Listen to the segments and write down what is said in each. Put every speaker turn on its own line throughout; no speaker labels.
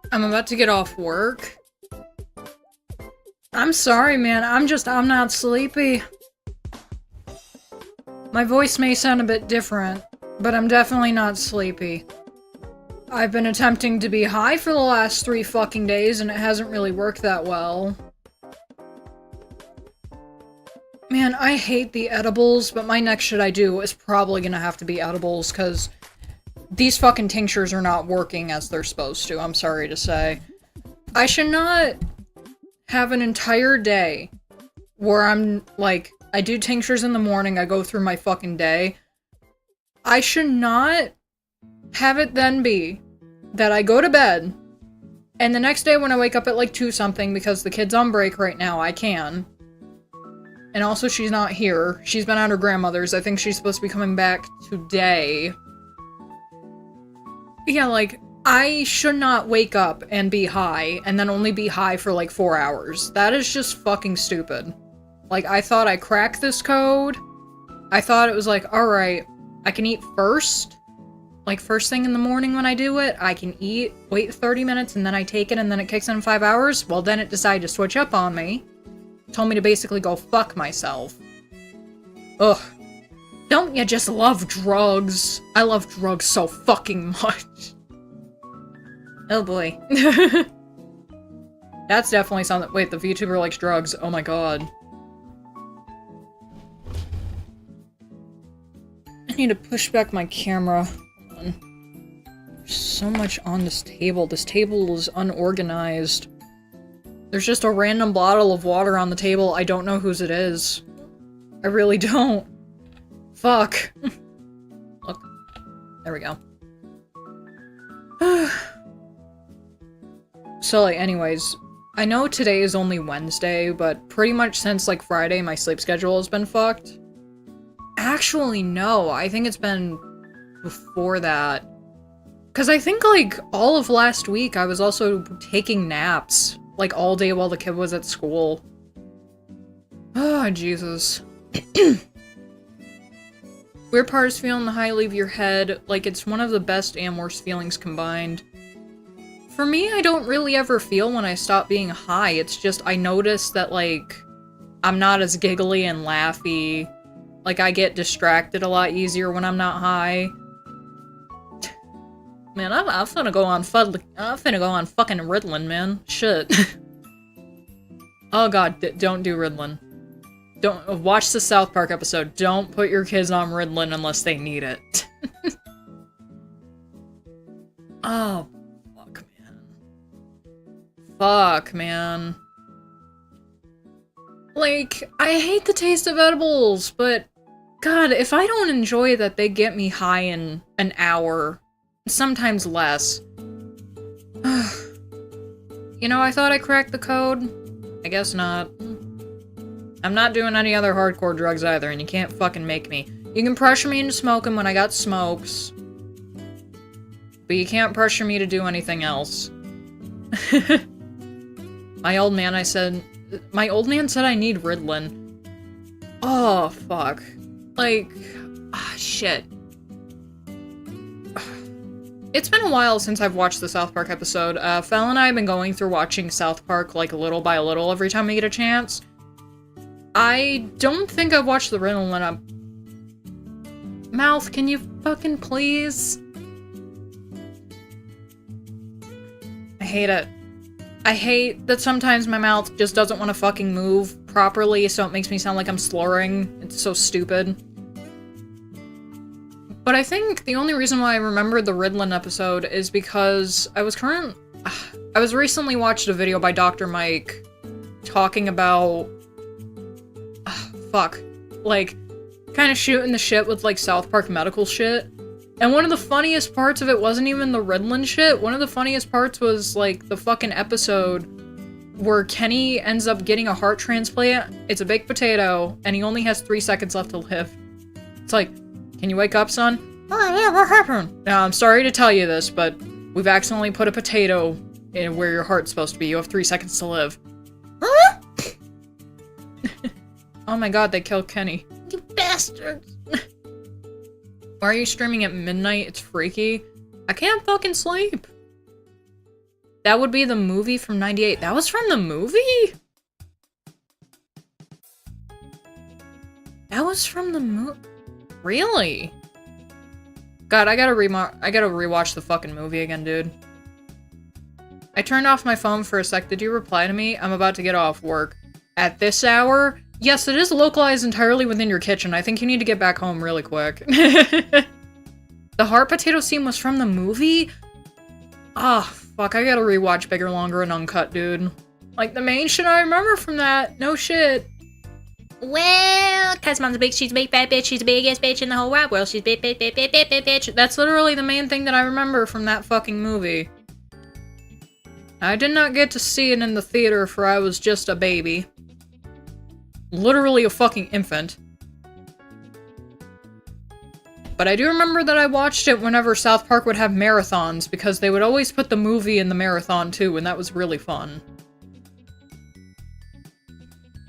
I'm about to get off work. I'm sorry, man. I'm not sleepy. My voice may sound a bit different, but I'm definitely not sleepy. I've been attempting to be high for the last 3 fucking days, and it hasn't really worked that well. Man, I hate the edibles, but my next shit I do is probably gonna have to be edibles, because these fucking tinctures are not working as they're supposed to, I'm sorry to say. I should not have an entire day where I'm, like, I do tinctures in the morning, I go through my fucking day. I should not have it then be that I go to bed, and the next day when I wake up at like 2 something, because the kid's on break right now, I can. And also she's not here. She's been at her grandmother's. I think she's supposed to be coming back today. Yeah, like, I should not wake up and be high, and then only be high for like 4 hours. That is just fucking stupid. Like, I thought I cracked this code. I thought it was like, alright, I can eat first. Like, first thing in the morning when I do it, I can eat, wait 30 minutes, and then I take it, and then it kicks in 5 hours. Well, then it decided to switch up on me. Told me to basically go fuck myself. Ugh. Don't you just love drugs? I love drugs so fucking much. Oh boy. That's definitely something- wait, the VTuber likes drugs. Oh my god. I need to push back my camera. Hold on. There's so much on this table. This table is unorganized. There's just a random bottle of water on the table. I don't know whose it is. I really don't. Fuck. Look. There we go. So, like, anyways, I know today is only Wednesday, but pretty much since, like, Friday, my sleep schedule has been fucked. Actually, no. I think it's been before that. Because I think, like, all of last week, I was also taking naps, like, all day while the kid was at school. Oh, Jesus. Weird part is feeling the high leave your head. Like, it's one of the best and worst feelings combined. For me, I don't really ever feel when I stop being high. It's just, I notice that, like, I'm not as giggly and laughy. Like, I get distracted a lot easier when I'm not high. Man, I'm finna go on fucking Ritalin, man. Shit. Oh god, don't do Ritalin. Don't- watch the South Park episode. Don't put your kids on Ritalin unless they need it. Oh, fuck, man. Fuck, man. Like, I hate the taste of edibles, but god, if I don't enjoy that they get me high in an hour, sometimes less. You know, I thought I cracked the code. I guess not. I'm not doing any other hardcore drugs either, and you can't fucking make me. You can pressure me into smoking when I got smokes, but you can't pressure me to do anything else. My old man said I need Ritalin. Oh, fuck. Like, shit. It's been a while since I've watched the South Park episode. Fel and I have been going through watching South Park, like, little by little every time we get a chance. I don't think I've watched the Ritalin up. Mouth, can you fucking please? I hate it. I hate that sometimes my mouth just doesn't want to fucking move properly, so it makes me sound like I'm slurring. It's so stupid. But I think the only reason why I remembered the Ritalin episode is because I was recently watched a video by Dr. Mike talking about like kind of shooting the shit with like South Park medical shit. And one of the funniest parts of it wasn't even the Ritalin shit. One of the funniest parts was like the fucking episode where Kenny ends up getting a heart transplant. It's a baked potato and he only has 3 seconds left to live. It's like, can you wake up, son? Oh yeah, what happened? Now, I'm sorry to tell you this, but we've accidentally put a potato in where your heart's supposed to be. You have 3 seconds to live. Huh? Oh my god, they killed Kenny. You bastards! Why are you streaming at midnight? It's freaky. I can't fucking sleep. That would be the movie from 98. That was from the movie? That was from the movie? Really? God, I gotta rewatch the fucking movie again, dude. I turned off my phone for a sec. Did you reply to me? I'm about to get off work. At this hour? Yes, it is localized entirely within your kitchen. I think you need to get back home really quick. The heart potato scene was from the movie? Ah, fuck, I gotta rewatch Bigger, Longer, and Uncut, dude. Like, the main shit I remember from that. No shit. Well, cause mom's she's a big fat bitch, she's the biggest bitch in the whole wide world, she's big, big, big, big, big, big, bitch. That's literally the main thing that I remember from that fucking movie. I did not get to see it in the theater for I was just a baby. Literally a fucking infant. But I do remember that I watched it whenever South Park would have marathons, because they would always put the movie in the marathon too, and that was really fun.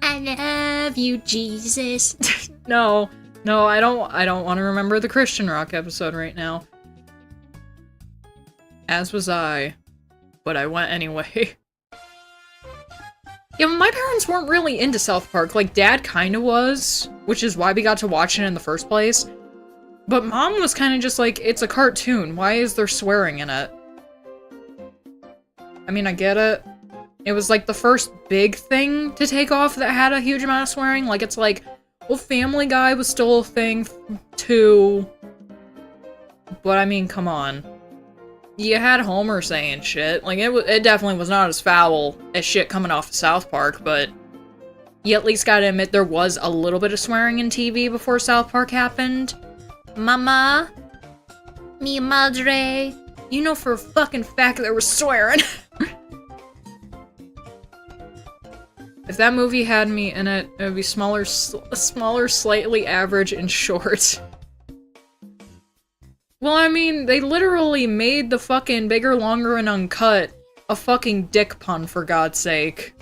I love you, Jesus. No, I don't want to remember the Christian rock episode right now. As was I, but I went anyway. Yeah, my parents weren't really into South Park. Like, Dad kinda was, which is why we got to watch it in the first place. But Mom was kinda just like, it's a cartoon, why is there swearing in it? I mean, I get it. It was like the first big thing to take off that had a huge amount of swearing. Like, it's like, well, Family Guy was still a thing, too. But I mean, come on. You had Homer saying shit. Like, it definitely was not as foul as shit coming off of South Park, but you at least gotta admit there was a little bit of swearing in TV before South Park happened. Mama. Mi madre. You know for a fucking fact there was swearing. If that movie had me in it, it would be smaller, slightly average, and short. Well, I mean, they literally made the fucking Bigger, Longer, and Uncut a fucking dick pun, for God's sake.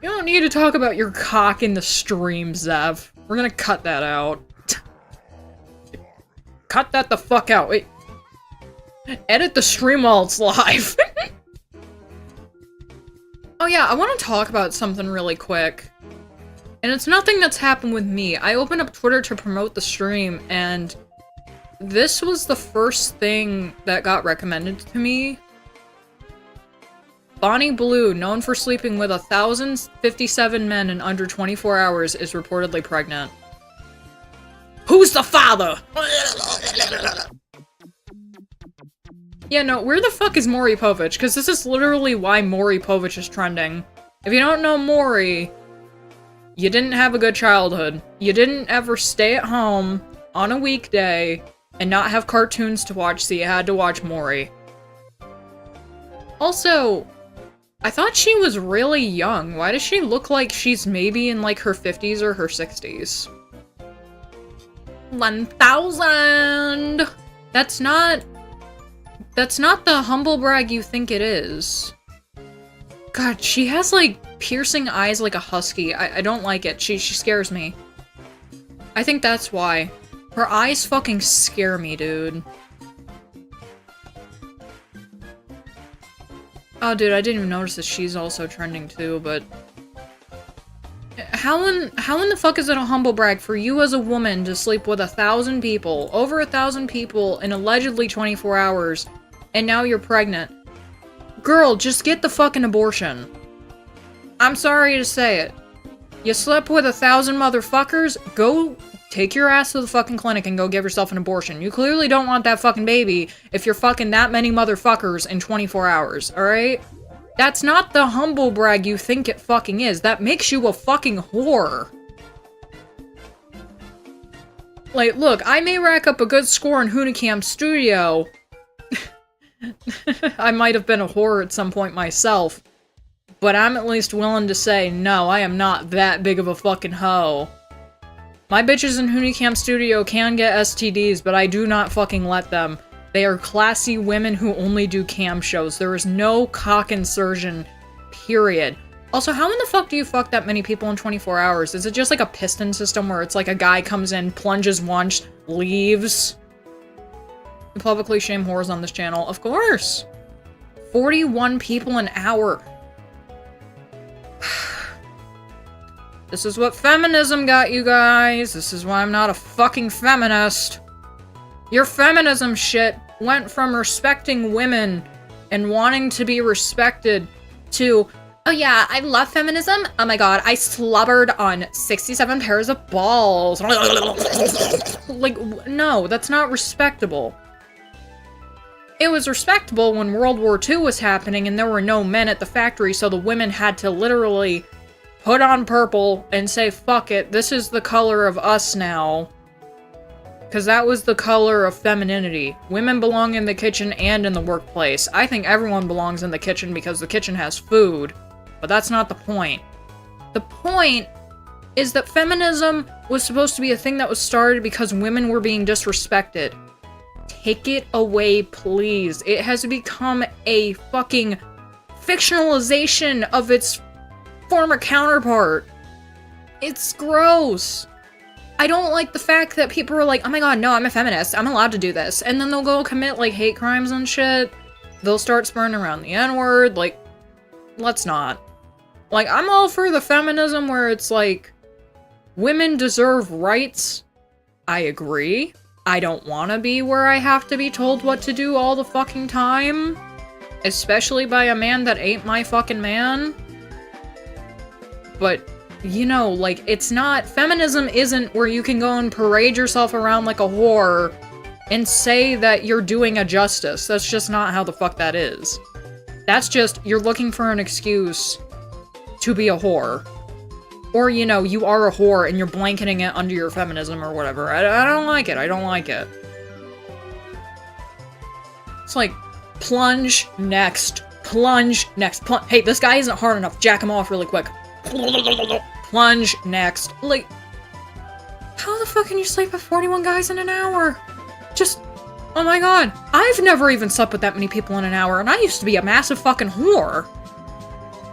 You don't need to talk about your cock in the stream, Zev. We're gonna cut that out. Cut that the fuck out. Wait. Edit the stream while it's live. Oh yeah, I want to talk about something really quick. And it's nothing that's happened with me. I opened up Twitter to promote the stream, and this was the first thing that got recommended to me. Bonnie Blue, known for sleeping with 1,057 men in under 24 hours, is reportedly pregnant. Who's the father? Yeah, no, where the fuck is Maury Povich? Because this is literally why Maury Povich is trending. If you don't know Maury, you didn't have a good childhood. You didn't ever stay at home on a weekday and not have cartoons to watch, so you had to watch Maury. Also, I thought she was really young. Why does she look like she's maybe in like her 50s or her 60s? 1,000! That's not the humble brag you think it is. God, she has, like, piercing eyes like a husky. I don't like it. She scares me. I think that's why. Her eyes fucking scare me, dude. Oh, dude, I didn't even notice that she's also trending, too, but... How in the fuck is it a humble brag for you as a woman to sleep with 1,000 people, over 1,000 people, in allegedly 24 hours, and now you're pregnant? Girl, just get the fucking abortion. I'm sorry to say it. You slept with 1,000 motherfuckers? Go take your ass to the fucking clinic and go give yourself an abortion. You clearly don't want that fucking baby if you're fucking that many motherfuckers in 24 hours, alright? That's not the humble brag you think it fucking is. That makes you a fucking whore. Like, look, I may rack up a good score in Hunicam Studio. I might have been a whore at some point myself. But I'm at least willing to say, no, I am not that big of a fucking hoe. My bitches in Hunicam Studio can get STDs, but I do not fucking let them. They are classy women who only do cam shows. There is no cock insertion, period. Also, how in the fuck do you fuck that many people in 24 hours? Is it just like a piston system where it's like a guy comes in, plunges once, leaves? You publicly shame whores on this channel? Of course! 41 people an hour. This is what feminism got you guys. This is why I'm not a fucking feminist. Your feminism shit went from respecting women and wanting to be respected to, oh yeah, I love feminism. Oh my god, I slobbered on 67 pairs of balls. Like, no, that's not respectable. It was respectable when World War II was happening and there were no men at the factory, so the women had to literally put on purple and say, fuck it, this is the color of us now. Because that was the color of femininity. Women belong in the kitchen and in the workplace. I think everyone belongs in the kitchen because the kitchen has food. But that's not the point. The point is that feminism was supposed to be a thing that was started because women were being disrespected. Take it away, please. It has become a fucking fictionalization of its former counterpart. It's gross. I don't like the fact that people are like, oh my god, no, I'm a feminist, I'm allowed to do this. And then they'll go commit, like, hate crimes and shit. They'll start spurring around the N-word, like, let's not. Like, I'm all for the feminism where it's like, women deserve rights. I agree. I don't want to be where I have to be told what to do all the fucking time. Especially by a man that ain't my fucking man. But, you know, like, it's not- feminism isn't where you can go and parade yourself around like a whore and say that you're doing a justice. That's just not how the fuck that is. That's just, you're looking for an excuse to be a whore. Or, you know, you are a whore and you're blanketing it under your feminism or whatever. I don't like it. I don't like it. It's like, plunge next. Plunge next. Hey, this guy isn't hard enough. Jack him off really quick. Plunge next. Like, how the fuck can you sleep with 41 guys in an hour? Just, oh my god. I've never even slept with that many people in an hour, and I used to be a massive fucking whore.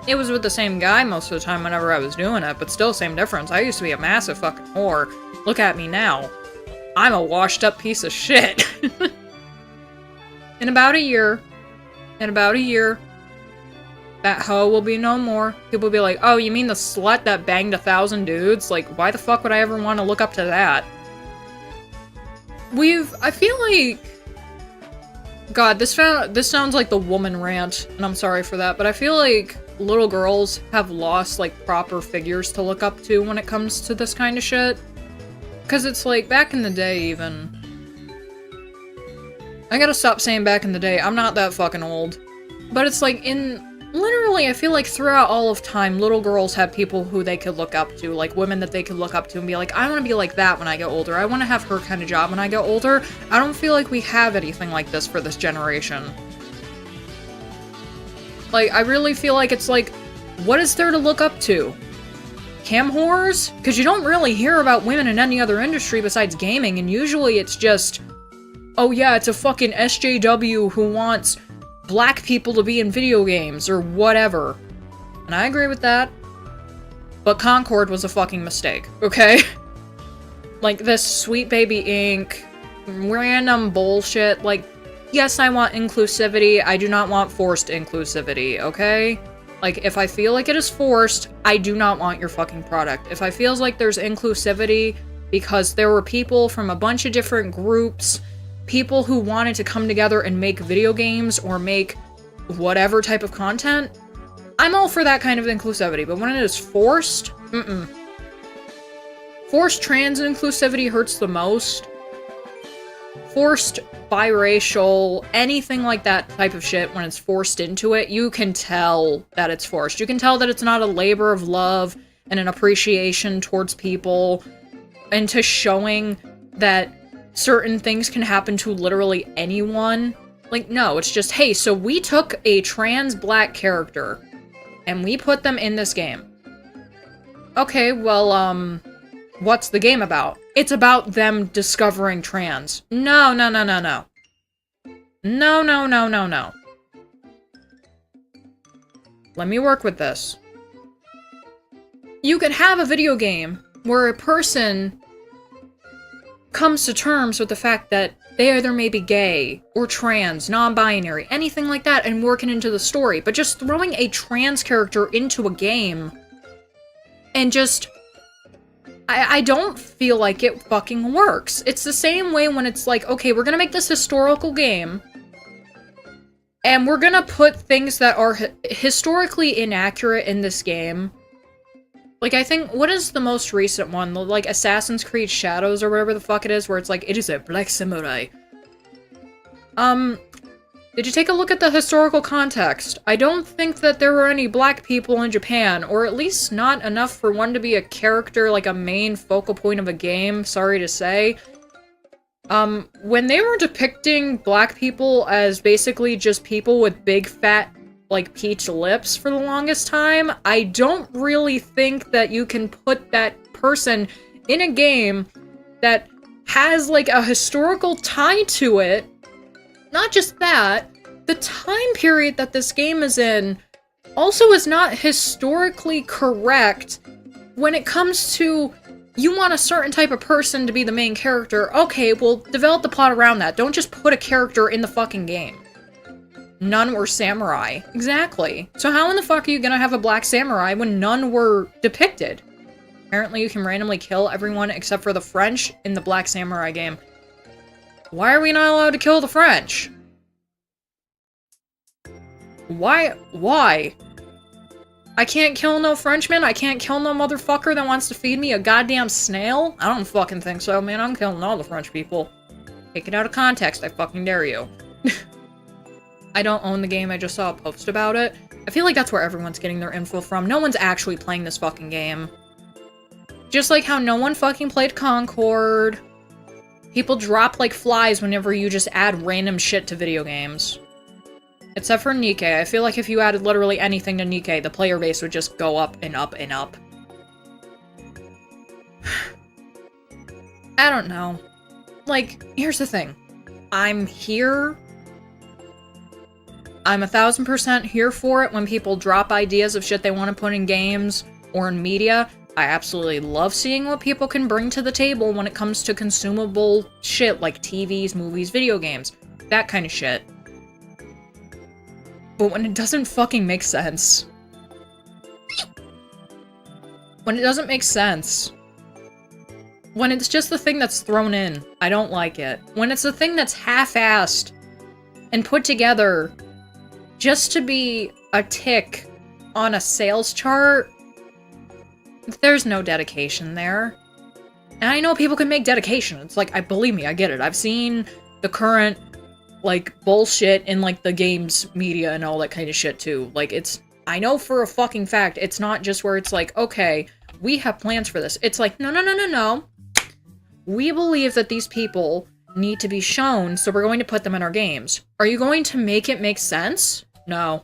It was with the same guy most of the time whenever I was doing it, but still same difference. I used to be a massive fucking whore. Look at me now. I'm a washed up piece of shit. In about a year, that hoe will be no more. People will be like, oh, you mean the slut that banged 1,000 dudes? Like, why the fuck would I ever want to look up to that? I feel like... God, this sounds like the woman rant, and I'm sorry for that, but I feel like little girls have lost, like, proper figures to look up to when it comes to this kind of shit. Because it's like, back in the day, even... I gotta stop saying back in the day, I'm not that fucking old. But it's like, literally, I feel like throughout all of time, little girls had people who they could look up to, like women that they could look up to and be like, I want to be like that when I get older. I want to have her kind of job when I get older. I don't feel like we have anything like this for this generation. Like, I really feel like it's like, what is there to look up to? Cam whores? Because you don't really hear about women in any other industry besides gaming, and usually it's just, oh yeah, it's a fucking SJW who wants black people to be in video games, or whatever. And I agree with that. But Concord was a fucking mistake, okay? Like, this Sweet Baby Inc., random bullshit, like, yes, I want inclusivity, I do not want forced inclusivity, okay? Like, if I feel like it is forced, I do not want your fucking product. If I feel like there's inclusivity because there were people from a bunch of different groups, people who wanted to come together and make video games or make whatever type of content, I'm all for that kind of inclusivity, but when it is forced, Forced trans inclusivity hurts the most. Forced biracial, anything like that type of shit, when it's forced into it, you can tell that it's forced. You can tell that it's not a labor of love and an appreciation towards people, and to showing that certain things can happen to literally anyone. Like, no, it's just, hey, so we took a trans black character, and we put them in this game. Okay, well, what's the game about? It's about them discovering trans. No, no, no, no, no. No, no, no, no, no. Let me work with this. You could have a video game where a person comes to terms with the fact that they either may be gay, or trans, non-binary, anything like that, and working into the story, but just throwing a trans character into a game, and just... I don't feel like it fucking works. It's the same way when it's like, okay, we're gonna make this historical game, and we're gonna put things that are historically inaccurate in this game. Like, I think, what is the most recent one? Like, Assassin's Creed Shadows or whatever the fuck it is, where it's like, it is a black samurai. Did you take a look at the historical context? I don't think that there were any black people in Japan, or at least not enough for one to be a character, like a main focal point of a game, sorry to say. When they were depicting black people as basically just people with big fat, like, peach lips for the longest time, I don't really think that you can put that person in a game that has, like, a historical tie to it. Not just that, the time period that this game is in also is not historically correct when it comes to, you want a certain type of person to be the main character. Okay, well, develop the plot around that. Don't just put a character in the fucking game. None were samurai. Exactly. So how in the fuck are you gonna have a black samurai when none were depicted? Apparently you can randomly kill everyone except for the French in the Black Samurai game. Why are we not allowed to kill the French? Why? I can't kill no Frenchman? I can't kill no motherfucker that wants to feed me a goddamn snail? I don't fucking think so, man. I'm killing all the French people. Take it out of context, I fucking dare you. I don't own the game, I just saw a post about it. I feel like that's where everyone's getting their info from. No one's actually playing this fucking game. Just like how no one fucking played Concord. People drop like flies whenever you just add random shit to video games. Except for Nikkei. I feel like if you added literally anything to Nikkei, the player base would just go up and up and up. I don't know. Like, here's the thing. I'm here. I'm 1000% here for it when people drop ideas of shit they want to put in games or in media. I absolutely love seeing what people can bring to the table when it comes to consumable shit like TVs, movies, video games. That kind of shit. But when it doesn't fucking make sense. When it doesn't make sense. When it's just the thing that's thrown in, I don't like it. When it's the thing that's half-assed and put together just to be a tick on a sales chart, there's no dedication there. And I know people can make dedication. It's like, believe me, I get it. I've seen the current, like, bullshit in, like, the games media and all that kind of shit, too. Like, I know for a fucking fact, it's not just where it's like, okay, we have plans for this. It's like, no, no, no, no, no. We believe that these people need to be shown, so we're going to put them in our games. Are you going to make it make sense? No.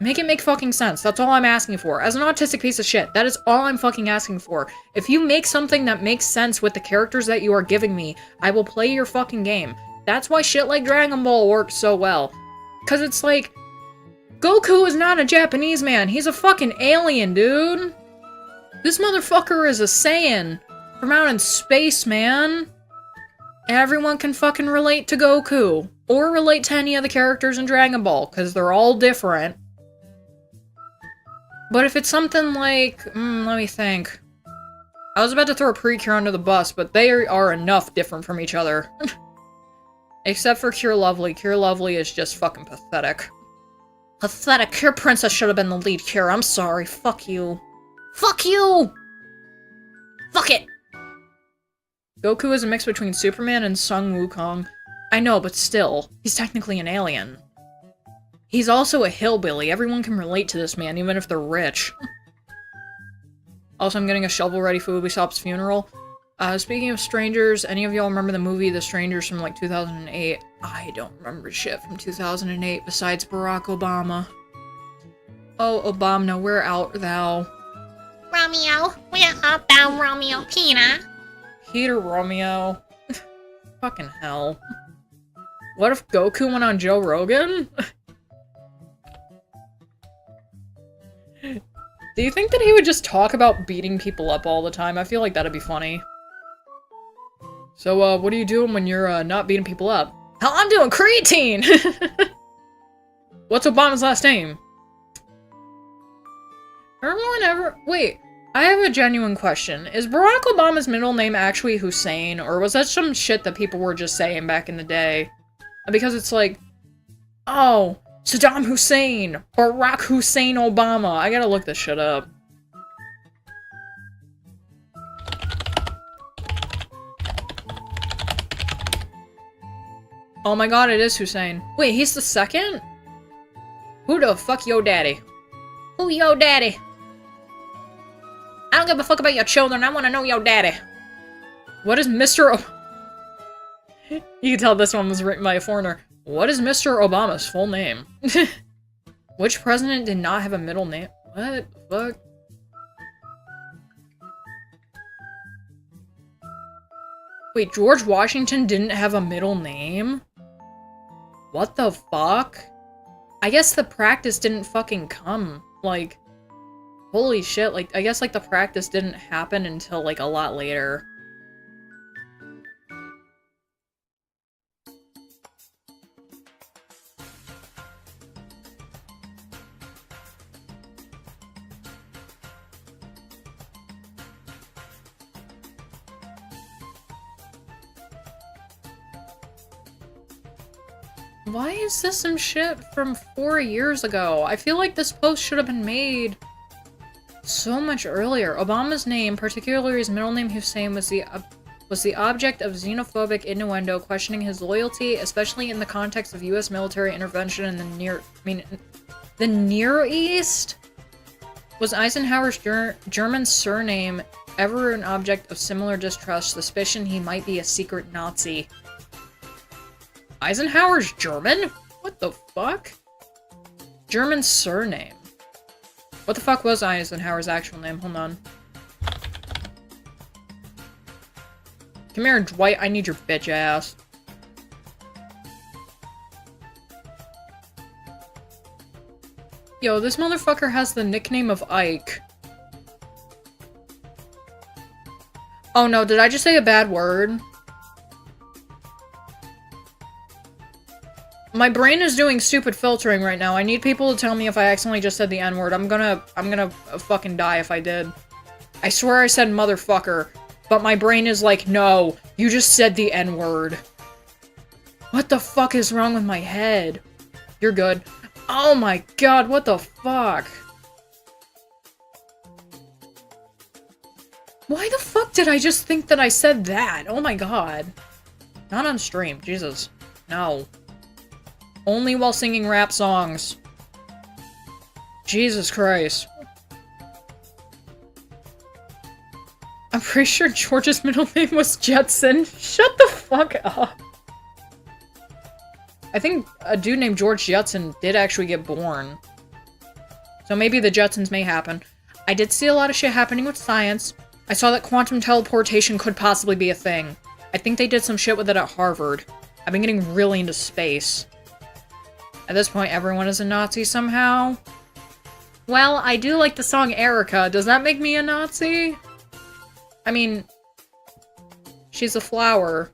Make it make fucking sense. That's all I'm asking for. As an autistic piece of shit, that is all I'm fucking asking for. If you make something that makes sense with the characters that you are giving me, I will play your fucking game. That's why shit like Dragon Ball works so well. Cause it's like, Goku is not a Japanese man. He's a fucking alien, dude. This motherfucker is a Saiyan from out in space, man. Everyone can fucking relate to Goku. Or relate to any of the characters in Dragon Ball, because they're all different. But if it's something like, let me think. I was about to throw a Precure under the bus, but they are enough different from each other. Except for Cure Lovely. Cure Lovely is just fucking pathetic. Pathetic. Cure Princess should have been the lead Cure. I'm sorry. Fuck you. Fuck you!
Fuck it!
Goku is a mix between Superman and Sun Wukong. I know, but still, he's technically an alien. He's also a hillbilly. Everyone can relate to this man, even if they're rich. Also, I'm getting a shovel-ready for Ubisoft's funeral. Speaking of strangers, any of y'all remember the movie The Strangers from, like, 2008? I don't remember shit from 2008 besides Barack Obama. Oh, Obama, where art thou?
Romeo, where art thou, Romeo Peter?
Peter Romeo. Fucking hell. What if Goku went on Joe Rogan? Do you think that he would just talk about beating people up all the time? I feel like that'd be funny. So, what are you doing when you're, not beating people up? Hell, I'm doing creatine! What's Obama's last name? Everyone ever- wait, I have a genuine question. Is Barack Obama's middle name actually Hussein, or was that some shit that people were just saying back in the day? Because it's like, oh, Saddam Hussein, Barack Hussein Obama. I gotta look this shit up. Oh my god, it is Hussein. Wait, he's the second? Who the fuck yo daddy?
Who yo daddy? I don't give a fuck about your children, I wanna know yo daddy.
What is Mr. You can tell this one was written by a foreigner. What is Mr. Obama's full name? Which president did not have a middle name? What the fuck? Wait, George Washington didn't have a middle name? What the fuck? I guess the practice didn't fucking come. Like, holy shit, like, I guess, like, the practice didn't happen until, like, a lot later. Why is this some shit from 4 years ago? I feel like this post should have been made so much earlier. Obama's name, particularly his middle name Hussein, was the object of xenophobic innuendo, questioning his loyalty, especially in the context of U.S. military intervention in the Near East? Was Eisenhower's German surname ever an object of similar distrust, suspicion he might be a secret Nazi? Eisenhower's German? What the fuck? German surname. What the fuck was Eisenhower's actual name? Hold on. Come here, Dwight. I need your bitch ass. Yo, this motherfucker has the nickname of Ike. Oh no, did I just say a bad word? My brain is doing stupid filtering right now. I need people to tell me if I accidentally just said the N-word. I'm gonna fucking die if I did. I swear I said motherfucker, but my brain is like, no, you just said the N-word. What the fuck is wrong with my head? You're good. Oh my god, what the fuck? Why the fuck did I just think that I said that? Oh my god. Not on stream, Jesus. No. Only while singing rap songs. Jesus Christ. I'm pretty sure George's middle name was Jetson. Shut the fuck up. I think a dude named George Jetson did actually get born. So maybe the Jetsons may happen. I did see a lot of shit happening with science. I saw that quantum teleportation could possibly be a thing. I think they did some shit with it at Harvard. I've been getting really into space. At this point, everyone is a Nazi somehow. Well, I do like the song Erica. Does that make me a Nazi? I mean, she's a flower.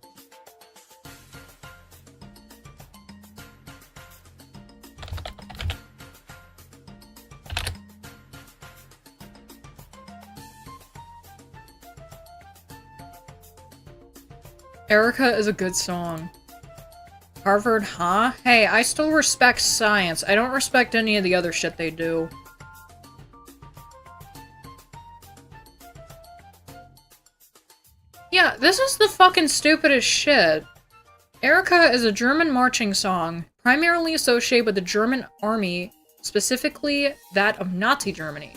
Erica is a good song. Harvard, huh? Hey, I still respect science. I don't respect any of the other shit they do. Yeah, this is the fucking stupidest shit. Erika is a German marching song, primarily associated with the German army, specifically that of Nazi Germany,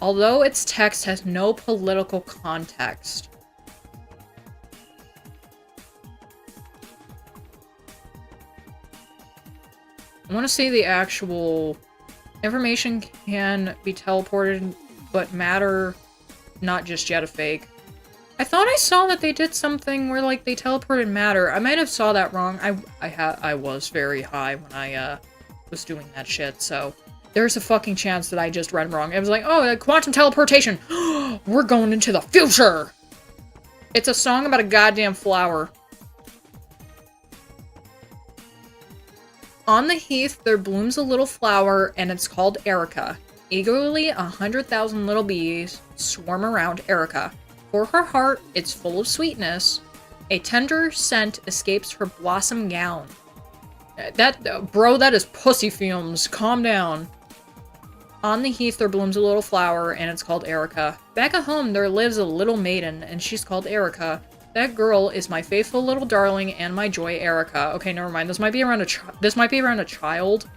although its text has no political context. I want to see the actual... Information can be teleported, but matter not just yet a fake. I thought I saw that they did something where, like, they teleported matter. I might have saw that wrong. I was very high when I, was doing that shit, so... There's a fucking chance that I just read wrong. It was like, oh, quantum teleportation! We're going into the future! It's a song about a goddamn flower. On the heath, there blooms a little flower, and it's called Erika. Eagerly, 100,000 little bees swarm around Erika. For her heart, it's full of sweetness. A tender scent escapes her blossom gown. Bro, that is pussy fumes. Calm down. On the heath, there blooms a little flower, and it's called Erika. Back at home, there lives a little maiden, and she's called Erika. That girl is my faithful little darling and my joy, Erika. Okay, never mind. This might be around a child.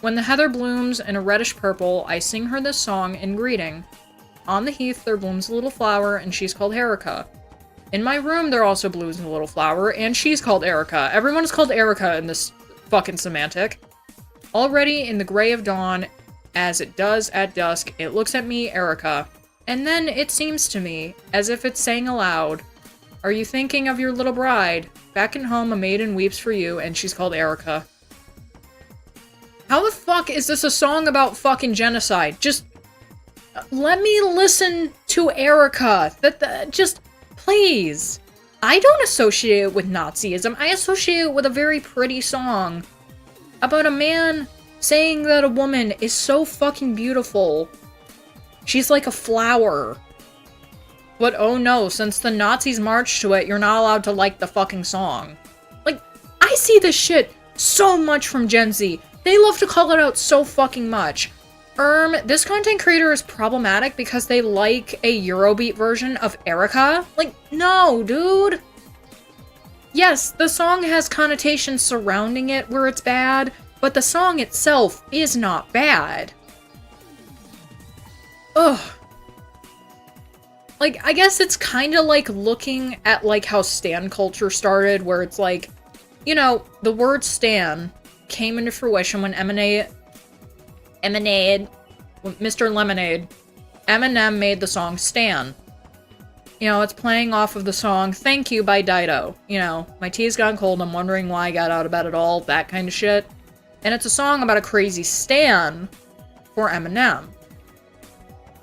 When the heather blooms in a reddish purple, I sing her this song in greeting. On the heath, there blooms a little flower, and she's called Erika. In my room, there also blooms a little flower, and she's called Erika. Everyone is called Erika in this fucking semantic. Already in the gray of dawn, as it does at dusk, it looks at me, Erika. And then it seems to me, as if it's saying aloud, are you thinking of your little bride? Back at home, a maiden weeps for you, and she's called Erika. How the fuck is this a song about fucking genocide? Just... let me listen to Erika. Just... please. I don't associate it with Nazism. I associate it with a very pretty song about a man saying that a woman is so fucking beautiful. She's like a flower. But oh no, since the Nazis marched to it, you're not allowed to like the fucking song. Like, I see this shit so much from Gen Z. They love to call it out so fucking much. This content creator is problematic because they like a Eurobeat version of Erika? Like, no, dude. Yes, the song has connotations surrounding it where it's bad, but the song itself is not bad. Ugh. Like, I guess it's kind of like looking at, like, how stan culture started, where it's like, you know, the word stan came into fruition when Mr. Lemonade, Eminem made the song Stan. You know, it's playing off of the song Thank You by Dido. You know, my tea's gone cold, I'm wondering why I got out of bed at all, that kind of shit. And it's a song about a crazy stan for Eminem.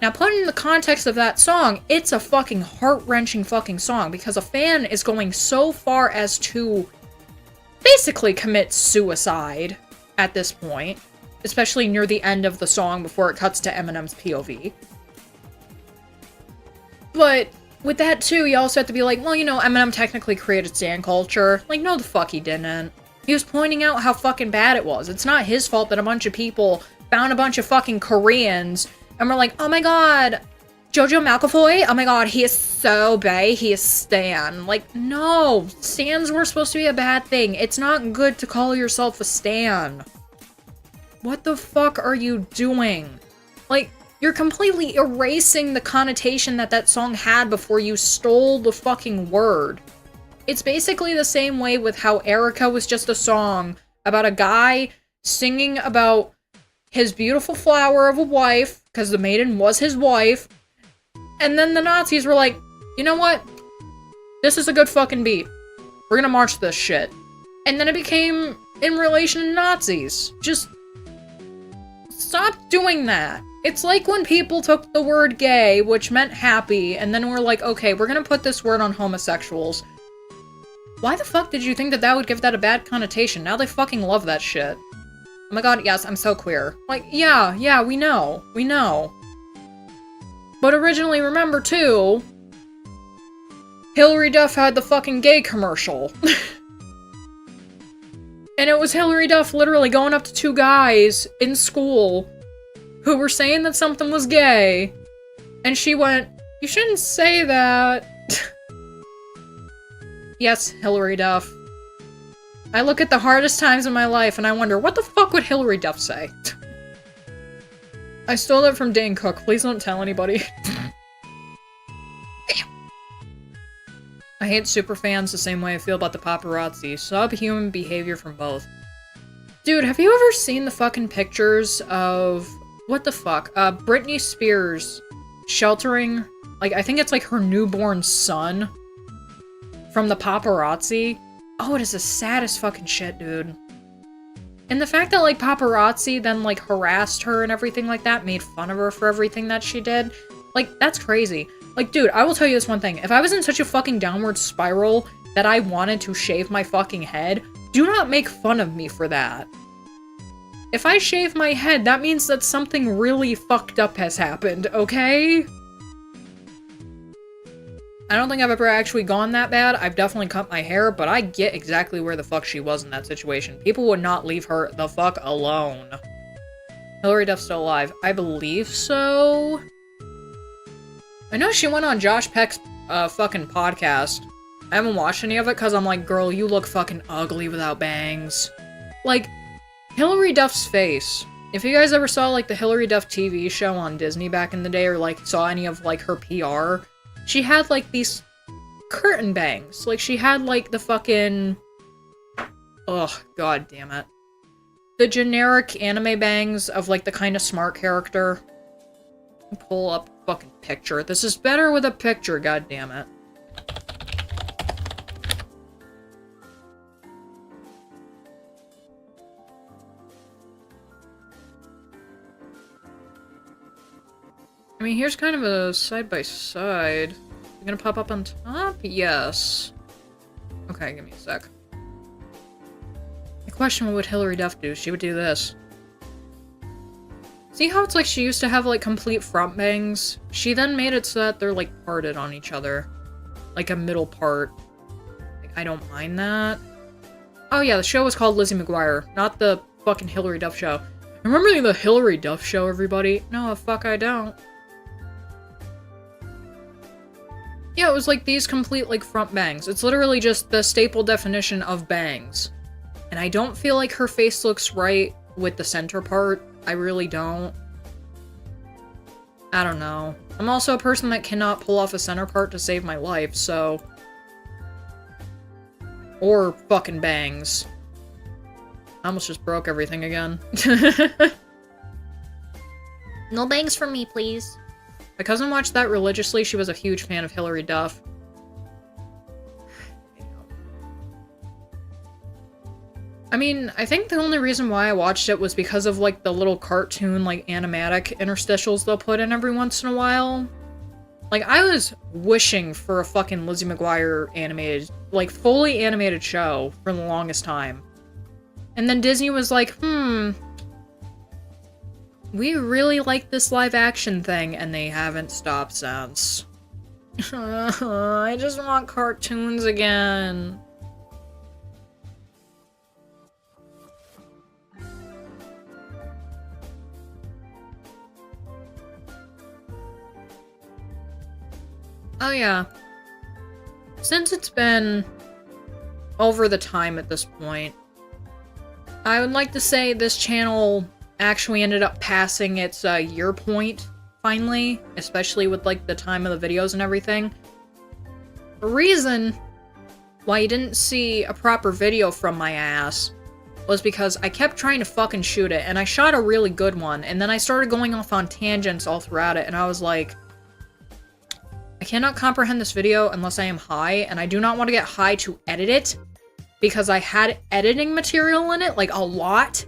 Now, put in the context of that song, it's a fucking heart-wrenching fucking song, because a fan is going so far as to basically commit suicide at this point, especially near the end of the song before it cuts to Eminem's POV. But with that too, you also have to be like, well, you know, Eminem technically created stan culture. Like, no the fuck he didn't. He was pointing out how fucking bad it was. It's not his fault that a bunch of people found a bunch of fucking Koreans and were like, oh my god, Jojo Malfoy? Oh my god, he is so bae, he is stan. Like, no, stans were supposed to be a bad thing. It's not good to call yourself a stan. What the fuck are you doing? Like, you're completely erasing the connotation that that song had before you stole the fucking word. It's basically the same way with how Erika was just a song about a guy singing about his beautiful flower of a wife, because the maiden was his wife, and then the Nazis were like, you know what? This is a good fucking beat. We're gonna march this shit. And then it became in relation to Nazis. Just stop doing that. It's like when people took the word gay, which meant happy, and then we're like, okay, we're gonna put this word on homosexuals. Why the fuck did you think that that would give that a bad connotation? Now they fucking love that shit. Oh my god, yes, I'm so queer. Like, yeah, we know. But originally, remember too, Hillary Duff had the fucking gay commercial. And it was Hillary Duff literally going up to two guys in school who were saying that something was gay. And she went, you shouldn't say that. Yes, Hilary Duff. I look at the hardest times in my life and I wonder, what the fuck would Hilary Duff say? I stole it from Dane Cook. Please don't tell anybody. I hate superfans the same way I feel about the paparazzi. Subhuman behavior from both. Dude, have you ever seen the fucking pictures of... What the fuck? Britney Spears sheltering... Like, I think it's like her newborn son from the paparazzi. Oh, it is the saddest fucking shit, dude. And the fact that, like, paparazzi then, like, harassed her and everything like that, made fun of her for everything that she did, like, that's crazy. Like, dude, I will tell you this one thing. If I was in such a fucking downward spiral that I wanted to shave my fucking head, do not make fun of me for that. If I shave my head, that means that something really fucked up has happened, okay? I don't think I've ever actually gone that bad. I've definitely cut my hair, but I get exactly where the fuck she was in that situation. People would not leave her the fuck alone. Hilary Duff's still alive. I believe so. I know she went on Josh Peck's fucking podcast. I haven't watched any of it because I'm like, girl, you look fucking ugly without bangs. Like, Hilary Duff's face. If you guys ever saw, like, the Hilary Duff TV show on Disney back in the day, or, like, saw any of, like, her PR... She had, like, these curtain bangs. Like, she had, like, the fucking... Ugh, god damn it. The generic anime bangs of, like, the kind of smart character. Pull up a fucking picture. This is better with a picture, god damn it. I mean, here's kind of a side-by-side. You gonna pop up on top? Yes. Okay, give me a sec. The question, what would Hilary Duff do? She would do this. See how it's like she used to have, like, complete front bangs? She then made it so that they're, like, parted on each other. Like a middle part. Like, I don't mind that. Oh yeah, the show was called Lizzie McGuire, not the fucking Hilary Duff show. Remember the Hilary Duff show, everybody? No, fuck I don't. Yeah, it was like these complete, like, front bangs. It's literally just the staple definition of bangs. And I don't feel like her face looks right with the center part. I really don't. I don't know. I'm also a person that cannot pull off a center part to save my life, so... Or fucking bangs. I almost just broke everything again.
No bangs for me, please.
My cousin watched that religiously. She was a huge fan of Hilary Duff. I mean, I think the only reason why I watched it was because of, like, the little cartoon, like, animatic interstitials they'll put in every once in a while. Like, I was wishing for a fucking Lizzie McGuire animated, like, fully animated show for the longest time. And then Disney was like, we really like this live-action thing, and they haven't stopped since. I just want cartoons again. Oh yeah. Since it's been over the time at this point, I would like to say this channel actually ended up passing its year point, finally, especially with, like, the time of the videos and everything. The reason why you didn't see a proper video from my ass was because I kept trying to fucking shoot it, and I shot a really good one, and then I started going off on tangents all throughout it, and I was like, I cannot comprehend this video unless I am high, and I do not want to get high to edit it, because I had editing material in it, like, a lot.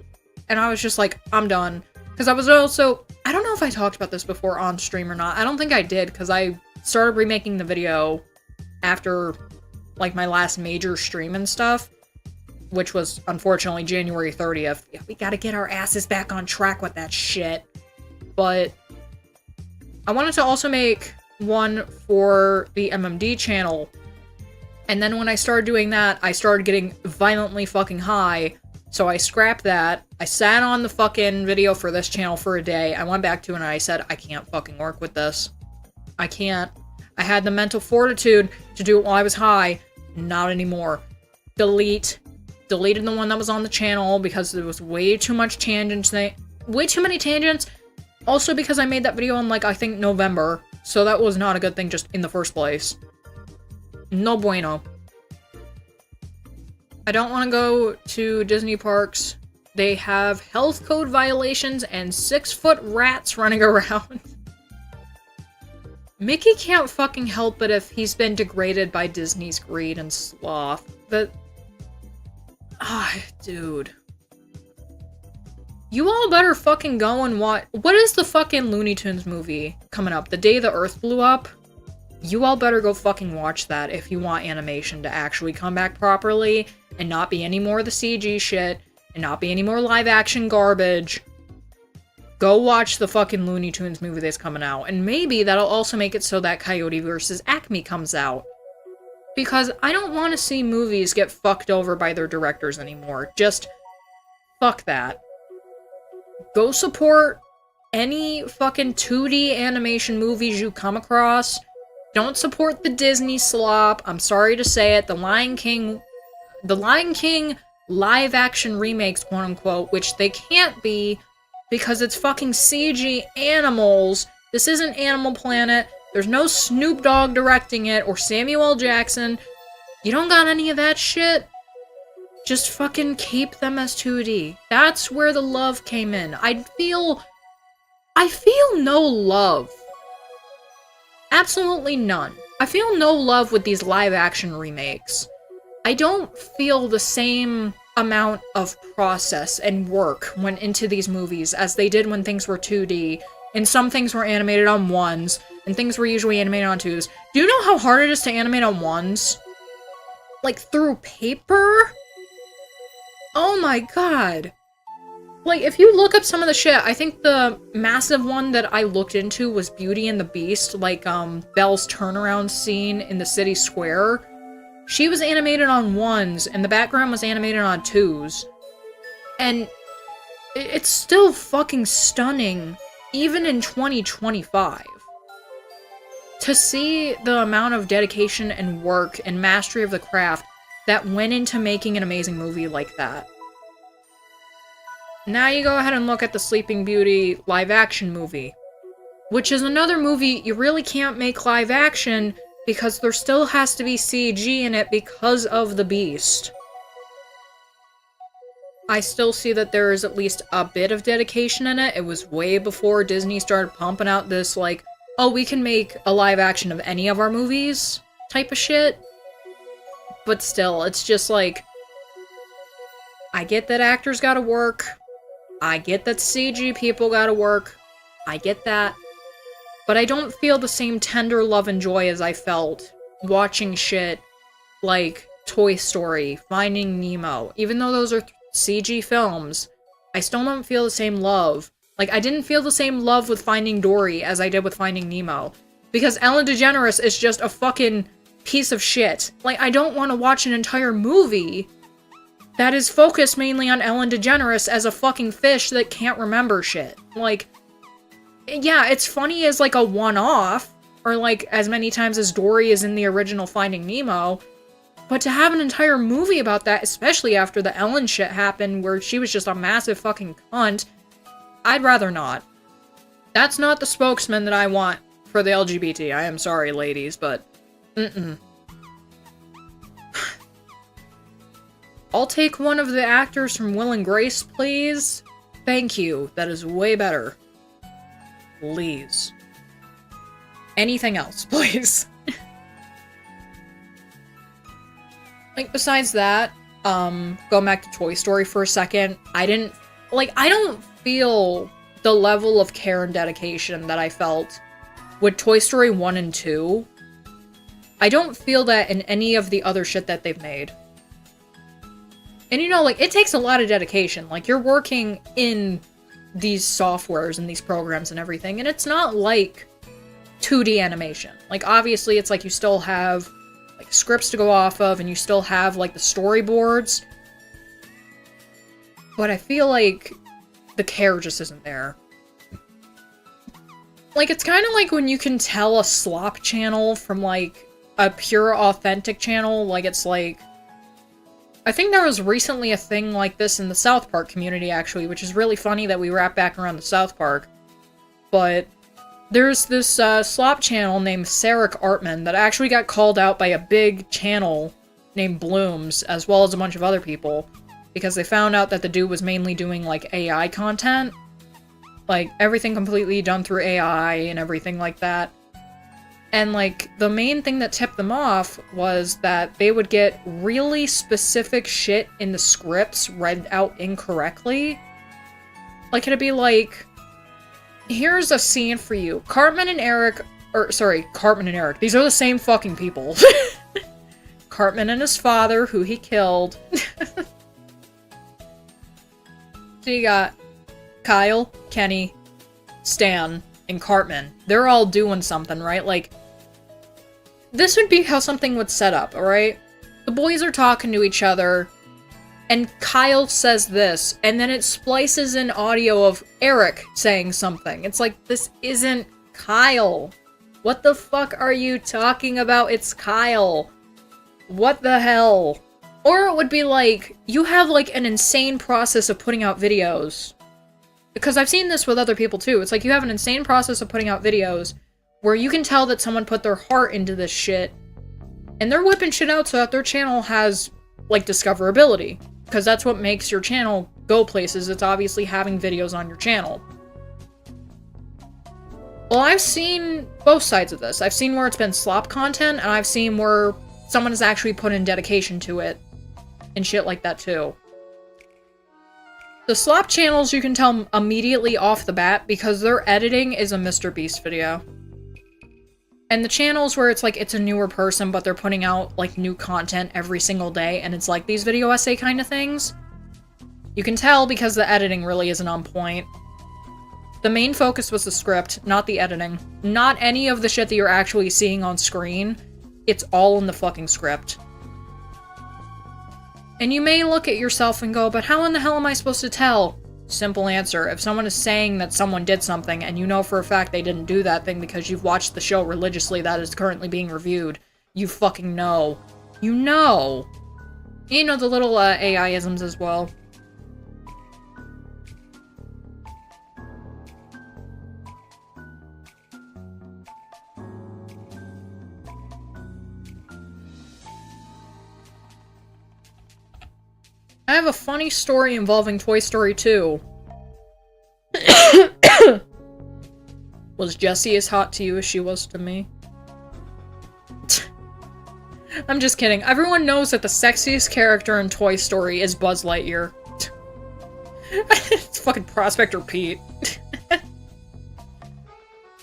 And I was just like, I'm done. Because I was also... I don't know if I talked about this before on stream or not. I don't think I did, because I started remaking the video after, like, my last major stream and stuff. Which was, unfortunately, January 30th. Yeah, we gotta get our asses back on track with that shit. But... I wanted to also make one for the MMD channel. And then when I started doing that, I started getting violently fucking high. So I scrapped that. I sat on the fucking video for this channel for a day. I went back to it and I said, I can't fucking work with this. I can't. I had the mental fortitude to do it while I was high. Not anymore. Delete. Deleted the one that was on the channel because there was way too much tangents. Way too many tangents. Also because I made that video in, like, I think November. So that was not a good thing just in the first place. No bueno. I don't want to go to Disney parks. They have health code violations and 6-foot rats running around. Mickey can't fucking help it if he's been degraded by Disney's greed and sloth. Dude. You all better fucking go and watch- What is the fucking Looney Tunes movie coming up? The Day the Earth Blew Up? You all better go fucking watch that if you want animation to actually come back properly and not be any more of the CG shit and not be any more live action garbage. Go watch the fucking Looney Tunes movie that's coming out, and maybe that'll also make it so that Coyote vs. Acme comes out. Because I don't want to see movies get fucked over by their directors anymore. Just fuck that. Go support any fucking 2D animation movies you come across. Don't support the Disney slop. I'm sorry to say it. The Lion King live action remakes, quote unquote, which they can't be because it's fucking CG animals. This isn't Animal Planet. There's no Snoop Dogg directing it or Samuel L. Jackson. You don't got any of that shit. Just fucking keep them as 2D. That's where the love came in. I feel no love. Absolutely none. I feel no love with these live-action remakes. I don't feel the same amount of process and work went into these movies as they did when things were 2D, and some things were animated on 1s, and things were usually animated on 2s. Do you know how hard it is to animate on 1s? Like, through paper? Oh my god. Like, if you look up some of the shit, I think the massive one that I looked into was Beauty and the Beast, like, Belle's turnaround scene in the city square. She was animated on 1s, and the background was animated on 2s. And it's still fucking stunning, even in 2025. To see the amount of dedication and work and mastery of the craft that went into making an amazing movie like that. Now you go ahead and look at the Sleeping Beauty live-action movie, which is another movie you really can't make live-action because there still has to be CG in it because of the Beast. I still see that there is at least a bit of dedication in it. It was way before Disney started pumping out this, like, oh, we can make a live-action of any of our movies type of shit. But still, it's just like, I get that actors gotta work. I get that CG people gotta work. I get that. But I don't feel the same tender love and joy as I felt watching shit like Toy Story, Finding Nemo. Even though those are CG films, I still don't feel the same love. Like, I didn't feel the same love with Finding Dory as I did with Finding Nemo. Because Ellen DeGeneres is just a fucking piece of shit. Like, I don't want to watch an entire movie that is focused mainly on Ellen DeGeneres as a fucking fish that can't remember shit. Like, yeah, it's funny as, like, a one-off, or, like, as many times as Dory is in the original Finding Nemo, but to have an entire movie about that, especially after the Ellen shit happened, where she was just a massive fucking cunt, I'd rather not. That's not the spokesman that I want for the LGBT. I am sorry, ladies, but I'll take one of the actors from Will and Grace, please. Thank you. That is way better. Please. Anything else, please. Like, besides that, going back to Toy Story for a second, I don't feel the level of care and dedication that I felt with Toy Story 1 and 2. I don't feel that in any of the other shit that they've made. And you know, like, it takes a lot of dedication. Like, you're working in these softwares and these programs and everything, and it's not like 2D animation. Like, obviously, it's like you still have, like, scripts to go off of, and you still have, like, the storyboards. But I feel like the care just isn't there. Like, it's kind of like when you can tell a slop channel from, like, a pure authentic channel, like it's like... I think there was recently a thing like this in the South Park community, actually, which is really funny that we wrap back around to South Park. But there's this slop channel named Sarek Artman that actually got called out by a big channel named Blooms, as well as a bunch of other people, because they found out that the dude was mainly doing, like, AI content. Like, everything completely done through AI and everything like that. And, like, the main thing that tipped them off was that they would get really specific shit in the scripts read out incorrectly. Like, it'd be like, here's a scene for you. Cartman and Eric, Cartman and Eric. These are the same fucking people. Cartman and his father, who he killed. So you got Kyle, Kenny, Stan, and Cartman. They're all doing something, right? Like, this would be how something would set up, alright? The boys are talking to each other, and Kyle says this, and then it splices in audio of Eric saying something. It's like, this isn't Kyle. What the fuck are you talking about? It's Kyle. What the hell? Or it would be like, you have like an insane process of putting out videos. Because I've seen this with other people too. It's like you have an insane process of putting out videos where you can tell that someone put their heart into this shit. And they're whipping shit out so that their channel has, like, discoverability. Because that's what makes your channel go places. It's obviously having videos on your channel. Well, I've seen both sides of this. I've seen where it's been slop content, and I've seen where someone has actually put in dedication to it. And shit like that too. The slop channels you can tell immediately off the bat because their editing is a Mr. Beast video. And the channels where it's like it's a newer person but they're putting out like new content every single day and it's like these video essay kind of things, you can tell because the editing really isn't on point. The main focus was the script, not the editing. Not any of the shit that you're actually seeing on screen. It's all in the fucking script. And you may look at yourself and go, but how in the hell am I supposed to tell? Simple answer. If someone is saying that someone did something, and you know for a fact they didn't do that thing because you've watched the show religiously that is currently being reviewed, you fucking know. You know. You know the little AI-isms as well. I have a funny story involving Toy Story 2. Was Jessie as hot to you as she was to me? I'm just kidding. Everyone knows that the sexiest character in Toy Story is Buzz Lightyear. It's fucking Prospector Pete.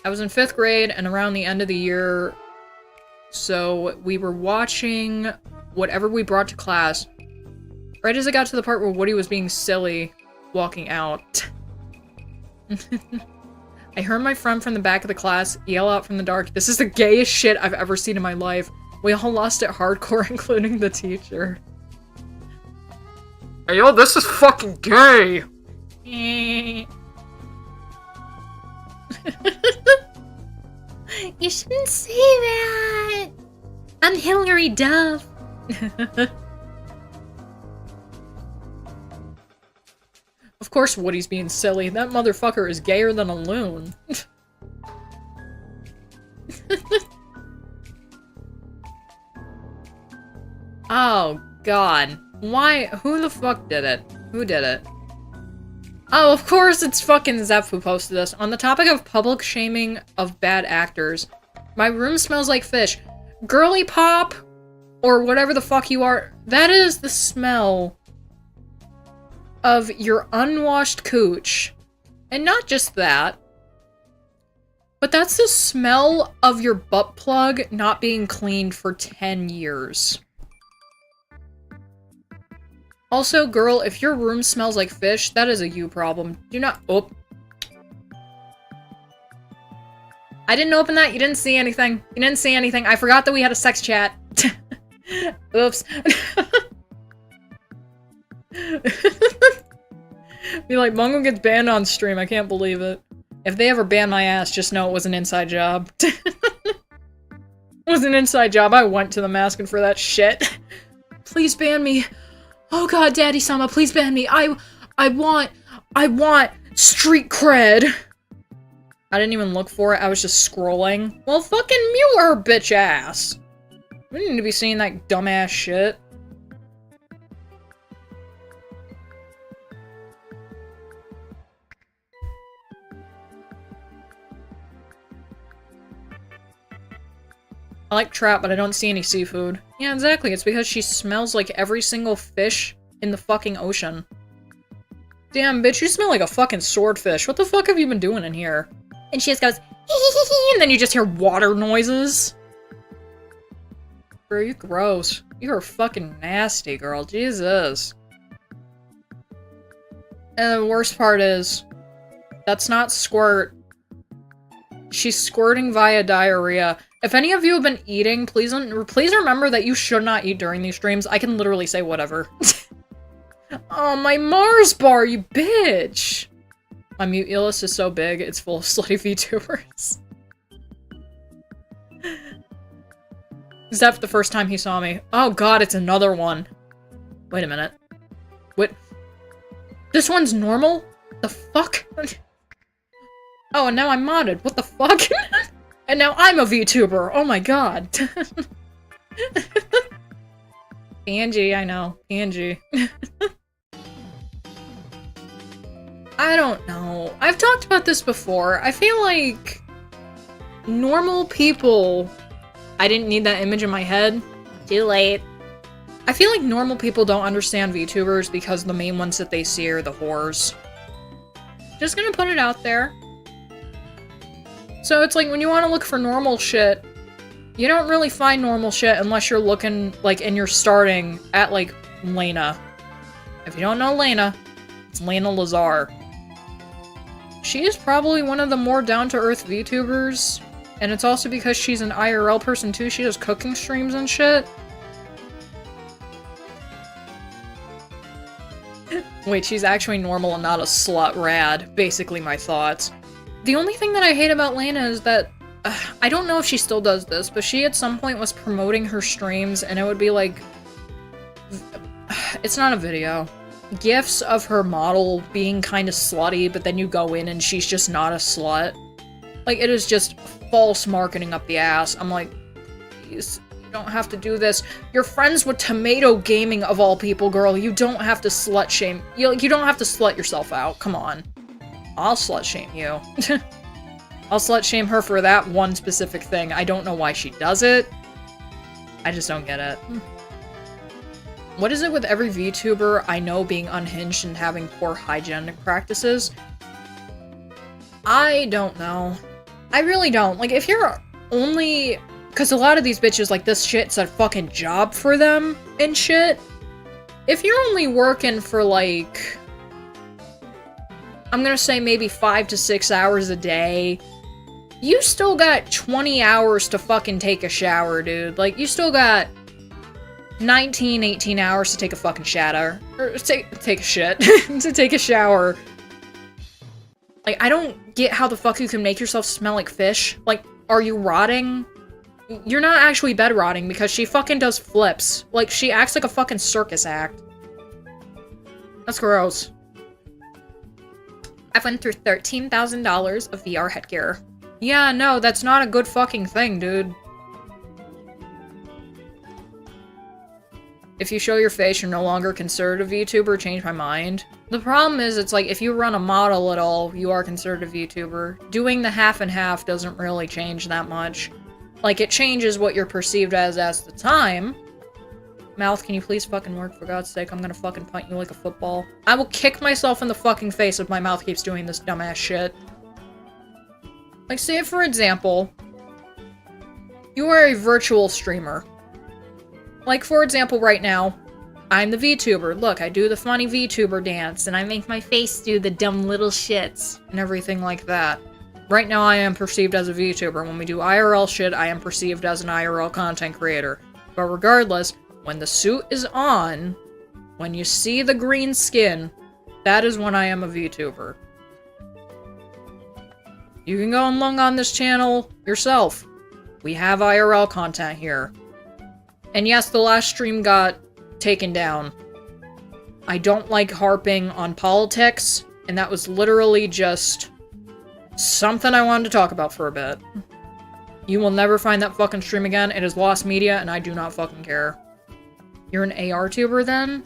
I was in 5th grade, and around the end of the year, so we were watching whatever we brought to class. Right as I got to the part where Woody was being silly, walking out. I heard my friend from the back of the class yell out from the dark, "This is the gayest shit I've ever seen in my life." We all lost it hardcore, including the teacher. Hey yo, this is fucking gay!
You shouldn't say that! I'm Hillary Duff.
Of course Woody's being silly. That motherfucker is gayer than a loon. Oh, God. Why? Who the fuck did it? Who did it? Oh, of course it's fucking Zeph who posted this. On the topic of public shaming of bad actors, my room smells like fish. Girly pop, or whatever the fuck you are, that is the smell of your unwashed cooch. And not just that, but that's the smell of your butt plug not being cleaned for 10 years. Also, girl, if your room smells like fish, that is a you problem. Do not- oh. I didn't open that, you didn't see anything. You didn't see anything. I forgot that we had a sex chat. Oops. Be like, Bungle gets banned on stream, I can't believe it. If they ever ban my ass, just know it was an inside job. was an inside job. I went to them asking for that shit. Please ban me. Oh god, Daddy-sama, please ban me. I want street cred. I didn't even look for it. I was just scrolling. Well, fucking mute her bitch ass. We need to be seeing that dumbass shit. I like trout, but I don't see any seafood. Yeah, exactly. It's because she smells like every single fish in the fucking ocean. Damn, bitch, you smell like a fucking swordfish. What the fuck have you been doing in here? And she just goes, and then you just hear water noises. Bro, you gross. You are fucking nasty, girl. Jesus. And the worst part is, that's not squirt. She's squirting via diarrhea. If any of you have been eating, please remember that you should not eat during these streams. I can literally say whatever. Oh, my Mars bar, you bitch! My mute list is so big, it's full of slutty VTubers. Except the first time he saw me. Oh god, it's another one. Wait a minute. What? This one's normal? The fuck? Oh, and now I'm modded. What the fuck? And now I'm a VTuber. Oh my god. PNG, I know. PNG. I don't know. I've talked about this before. I feel like normal people... I didn't need that image in my head. Too late. I feel like normal people don't understand VTubers because the main ones that they see are the whores. Just gonna put it out there. So it's like, when you want to look for normal shit, you don't really find normal shit unless you're looking, like, and you're starting at, like, Lena. If you don't know Lena, it's Lena Lazar. She is probably one of the more down-to-earth VTubers, and it's also because she's an IRL person too. She does cooking streams and shit. Wait, she's actually normal and not a slut. Rad. Basically my thoughts. The only thing that I hate about Lena is that, I don't know if she still does this, but she at some point was promoting her streams, and it would be like, it's not a video. GIFs of her model being kind of slutty, but then you go in and she's just not a slut. Like, it is just false marketing up the ass. I'm like, please, you don't have to do this. You're friends with Tomato Gaming of all people, girl. You don't have to slut shame. You don't have to slut yourself out. Come on. I'll slut shame you. I'll slut shame her for that one specific thing. I don't know why she does it. I just don't get it. What is it with every VTuber I know being unhinged and having poor hygienic practices? I don't know. I really don't. Like, if you're only... Because a lot of these bitches, like, this shit's a fucking job for them and shit. If you're only working for, like... I'm gonna say maybe 5 to 6 hours a day. You still got 20 hours to fucking take a shower, dude. Like, you still got 19, 18 hours to take a fucking shower. Or take a shit. To take a shower. Like, I don't get how the fuck you can make yourself smell like fish. Like, are you rotting? You're not actually bed rotting because she fucking does flips. Like, she acts like a fucking circus act. That's gross. I've went through $13,000 of VR headgear. Yeah, no, that's not a good fucking thing, dude. If you show your face, you're no longer considered a VTuber, change my mind. The problem is, it's like, if you run a model at all, you are considered a VTuber. Doing the half and half doesn't really change that much. Like, it changes what you're perceived as the time. Mouth, can you please fucking work, for God's sake? I'm gonna fucking punt you like a football. I will kick myself in the fucking face if my mouth keeps doing this dumbass shit. Like, say for example, you are a virtual streamer. Like, for example, right now, I'm the VTuber. Look, I do the funny VTuber dance, and I make my face do the dumb little shits, and everything like that. Right now, I am perceived as a VTuber. When we do IRL shit, I am perceived as an IRL content creator. But regardless, when the suit is on, when you see the green skin, that is when I am a VTuber. You can go and look on this channel yourself. We have IRL content here. And yes, the last stream got taken down. I don't like harping on politics, and that was literally just something I wanted to talk about for a bit. You will never find that fucking stream again. It is lost media, and I do not fucking care. You're an AR tuber then?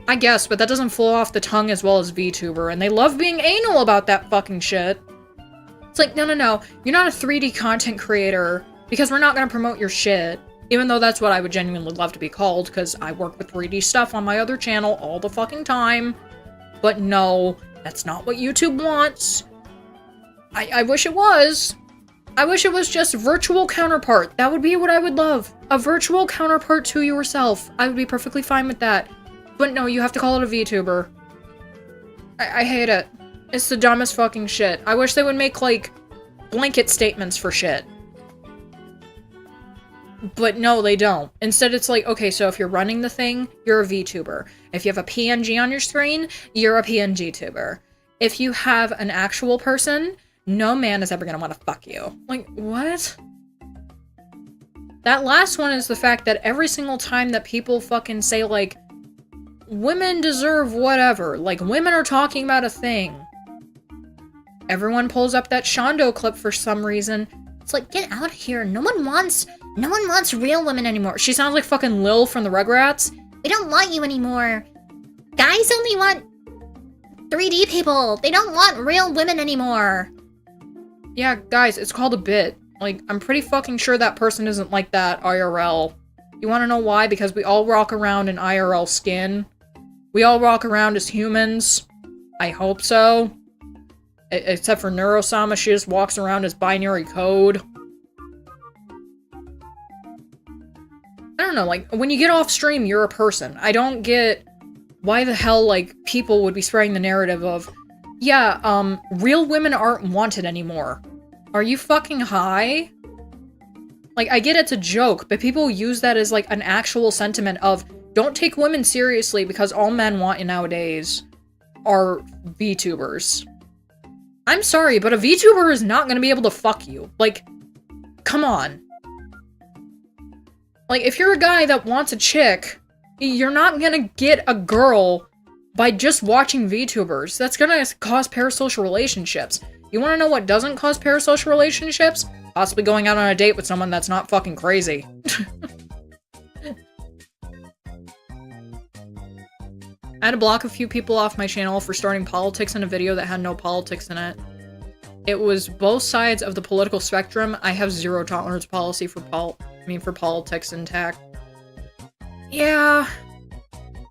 I guess, but that doesn't flow off the tongue as well as VTuber, and they love being anal about that fucking shit. It's like, no, you're not a 3D content creator, because we're not gonna promote your shit. Even though that's what I would genuinely love to be called, because I work with 3D stuff on my other channel all the fucking time. But no, that's not what YouTube wants. I wish it was. I wish it was just virtual counterpart. That would be what I would love. A virtual counterpart to yourself. I would be perfectly fine with that. But no, you have to call it a VTuber. I hate it. It's the dumbest fucking shit. I wish they would make, like, blanket statements for shit. But no, they don't. Instead, it's like, okay, so if you're running the thing, you're a VTuber. If you have a PNG on your screen, you're a PNG tuber. If you have an actual person, no man is ever gonna want to fuck you. Like, what? That last one is the fact that every single time that people fucking say, like, women deserve whatever, like, women are talking about a thing, everyone pulls up that Shondo clip for some reason.
It's like, get out of here. No one wants real women anymore.
She sounds like fucking Lil from the Rugrats.
We don't want you anymore. Guys only want 3D people. They don't want real women anymore.
Yeah, guys, it's called a bit. Like, I'm pretty fucking sure that person isn't like that IRL. You wanna know why? Because we all walk around in IRL skin. We all walk around as humans. I hope so. Except for Neurosama, she just walks around as binary code. I don't know, like, when you get off stream, you're a person. I don't get why the hell, like, people would be spreading the narrative of, yeah, real women aren't wanted anymore. Are you fucking high? Like, I get it's a joke, but people use that as, like, an actual sentiment of, don't take women seriously because all men want nowadays are VTubers. I'm sorry, but a VTuber is not gonna be able to fuck you. Like, come on. Like, if you're a guy that wants a chick, you're not gonna get a girl by just watching VTubers. That's gonna cause parasocial relationships. You wanna know what doesn't cause parasocial relationships? Possibly going out on a date with someone that's not fucking crazy. I had to block a few people off my channel for starting politics in a video that had no politics in it. It was both sides of the political spectrum. I have zero tolerance policy for politics intact. Yeah.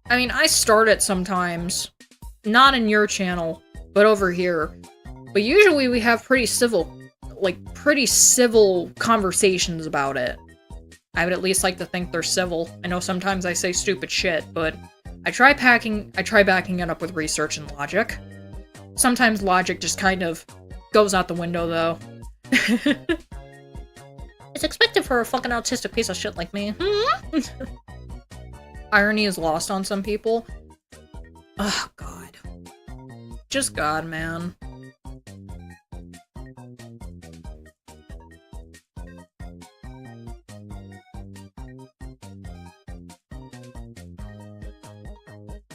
I mean, I start it sometimes. Not in your channel, but over here. But usually we have pretty civil conversations about it. I would at least like to think they're civil. I know sometimes I say stupid shit, but I try backing it up with research and logic. Sometimes logic just kind of goes out the window, though.
It's expected for a fucking autistic piece of shit like me.
Irony is lost on some people. Oh, God. Just God, man.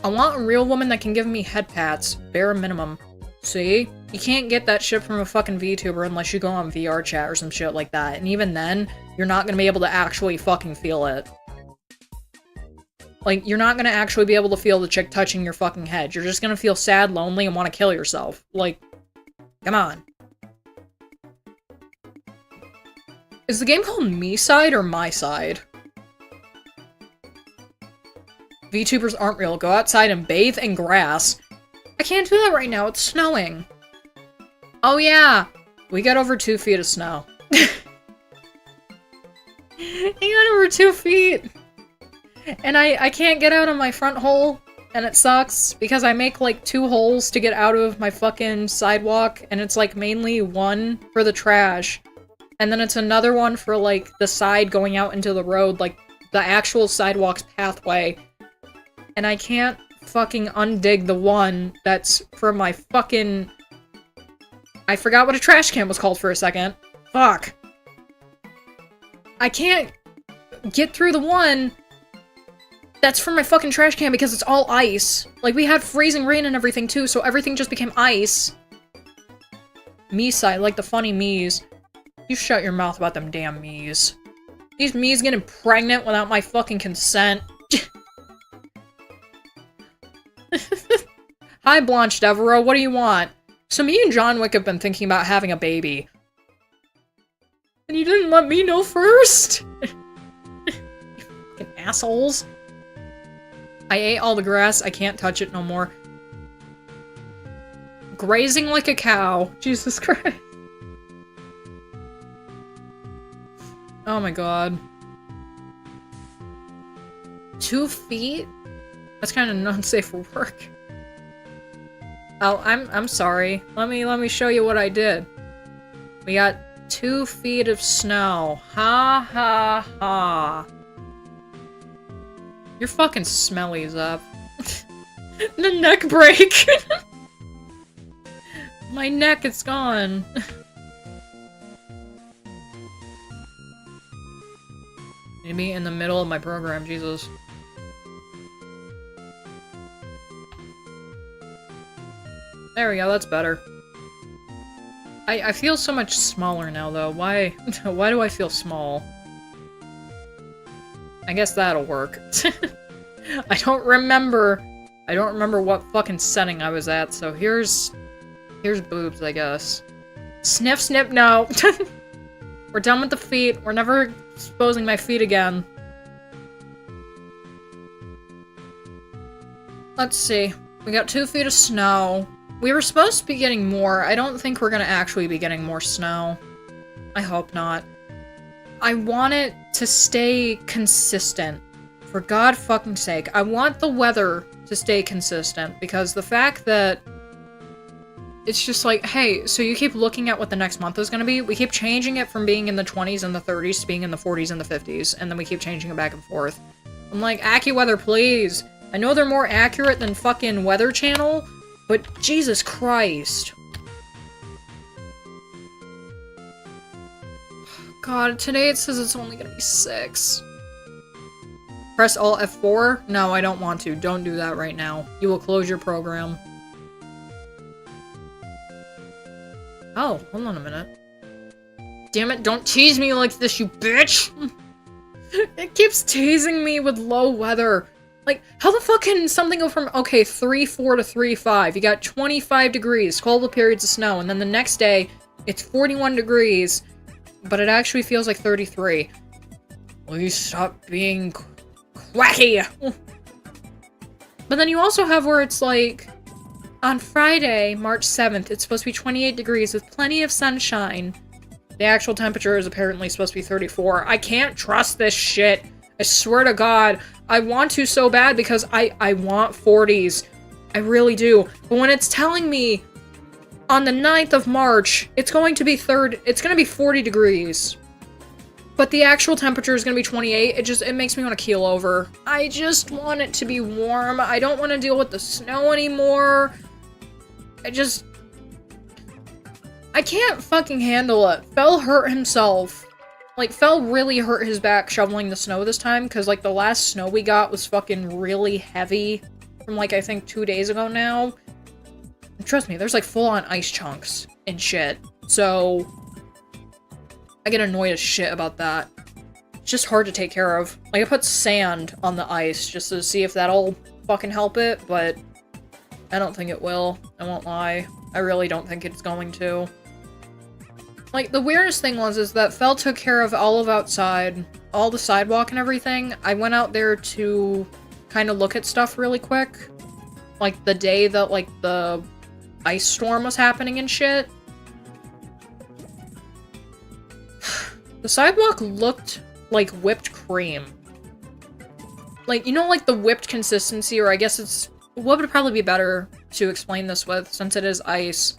I want a real woman that can give me head pats, bare minimum. See? You can't get that shit from a fucking VTuber unless you go on VR chat or some shit like that, and even then, you're not gonna be able to actually fucking feel it. Like, you're not gonna actually be able to feel the chick touching your fucking head. You're just gonna feel sad, lonely, and want to kill yourself. Like, come on. Is the game called Me Side or My Side? VTubers aren't real. Go outside and bathe in grass. I can't do that right now. It's snowing. Oh yeah! We got over 2 feet of snow. I got over 2 feet! And I can't get out of my front hole, and it sucks, because I make, like, 2 holes to get out of my fucking sidewalk, and it's, like, mainly one for the trash, and then it's another one for, like, the side going out into the road, like, the actual sidewalk's pathway. And I can't fucking undig the one that's for my fucking... I forgot what a trash can was called for a second. Fuck. I can't get through the one that's for my fucking trash can because it's all ice. Like, we had freezing rain and everything too, so everything just became ice. Me-side, like the funny me's. You shut your mouth about them damn me's. These me's getting pregnant without my fucking consent. Hi, Blanche Devereaux, what do you want? So me and John Wick have been thinking about having a baby. And you didn't let me know first? You fucking assholes. I ate all the grass, I can't touch it no more. Grazing like a cow. Jesus Christ. Oh my god. 2 feet? That's kind of unsafe for work. Oh, I'm sorry. Let me show you what I did. We got 2 feet of snow. Ha ha ha. Your fucking smelly's up. The neck break. My neck is gone. Maybe in the middle of my program, Jesus. There we go, that's better. I feel so much smaller now, though. Why do I feel small? I guess that'll work. I don't remember what fucking setting I was at, so here's boobs, I guess. Sniff, snip, no. We're done with the feet. We're never exposing my feet again. Let's see. We got 2 feet of snow. We were supposed to be getting more. I don't think we're gonna actually be getting more snow. I hope not. I want it to stay consistent. For God fucking sake. I want the weather to stay consistent, because the fact that it's just like, hey, so you keep looking at what the next month is gonna be, we keep changing it from being in the 20s and the 30s to being in the 40s and the 50s, and then we keep changing it back and forth. I'm like, AccuWeather, please! I know they're more accurate than fucking Weather Channel, but Jesus Christ. God, today it says it's only gonna be 6. Press Alt F4? No, I don't want to. Don't do that right now. You will close your program. Oh, hold on a minute. Damn it, don't tease me like this, you bitch! It keeps teasing me with low weather. Like, how the fuck can something go from, okay, 3-4 to 3-5? You got 25 degrees, couple periods of snow, and then the next day, it's 41 degrees, but it actually feels like 33. Please stop being quacky! But then you also have where it's like, on Friday, March 7th, it's supposed to be 28 degrees with plenty of sunshine. The actual temperature is apparently supposed to be 34. I can't trust this shit. I swear to God. I want to so bad because I want 40s. I really do. But when it's telling me on the 9th of March, it's going to be 40 degrees. But the actual temperature is going to be 28. It makes me want to keel over. I just want it to be warm. I don't want to deal with the snow anymore. I can't fucking handle it. Fel hurt himself. Like, Fel really hurt his back shoveling the snow this time, because, like, the last snow we got was fucking really heavy from, like, I think 2 days ago now. And trust me, there's, like, full-on ice chunks and shit. So, I get annoyed as shit about that. It's just hard to take care of. Like, I put sand on the ice just to see if that'll fucking help it, but I don't think it will. I won't lie. I really don't think it's going to. Like, the weirdest thing is that Fel took care of all of outside, all the sidewalk and everything. I went out there to kind of look at stuff really quick. Like, the day that, like, the ice storm was happening and shit. The sidewalk looked like whipped cream. Like, you know, like, the whipped consistency, or I guess it's... What would probably be better to explain this with, since it is ice?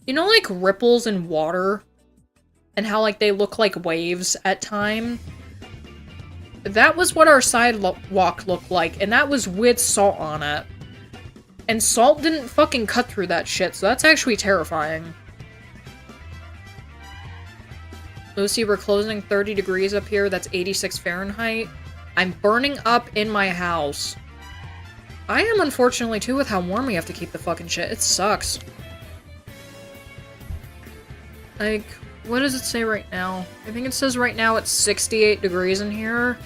You know, like, ripples in water? And how, like, they look like waves at time? That was what our sidewalk looked like, and that was with salt on it. And salt didn't fucking cut through that shit, so that's actually terrifying. Lucy, we're closing 30 degrees up here. That's 86 Fahrenheit. I'm burning up in my house. I am, unfortunately, too, with how warm we have to keep the fucking shit. It sucks. Like, what does it say right now? I think it says right now it's 68 degrees in here.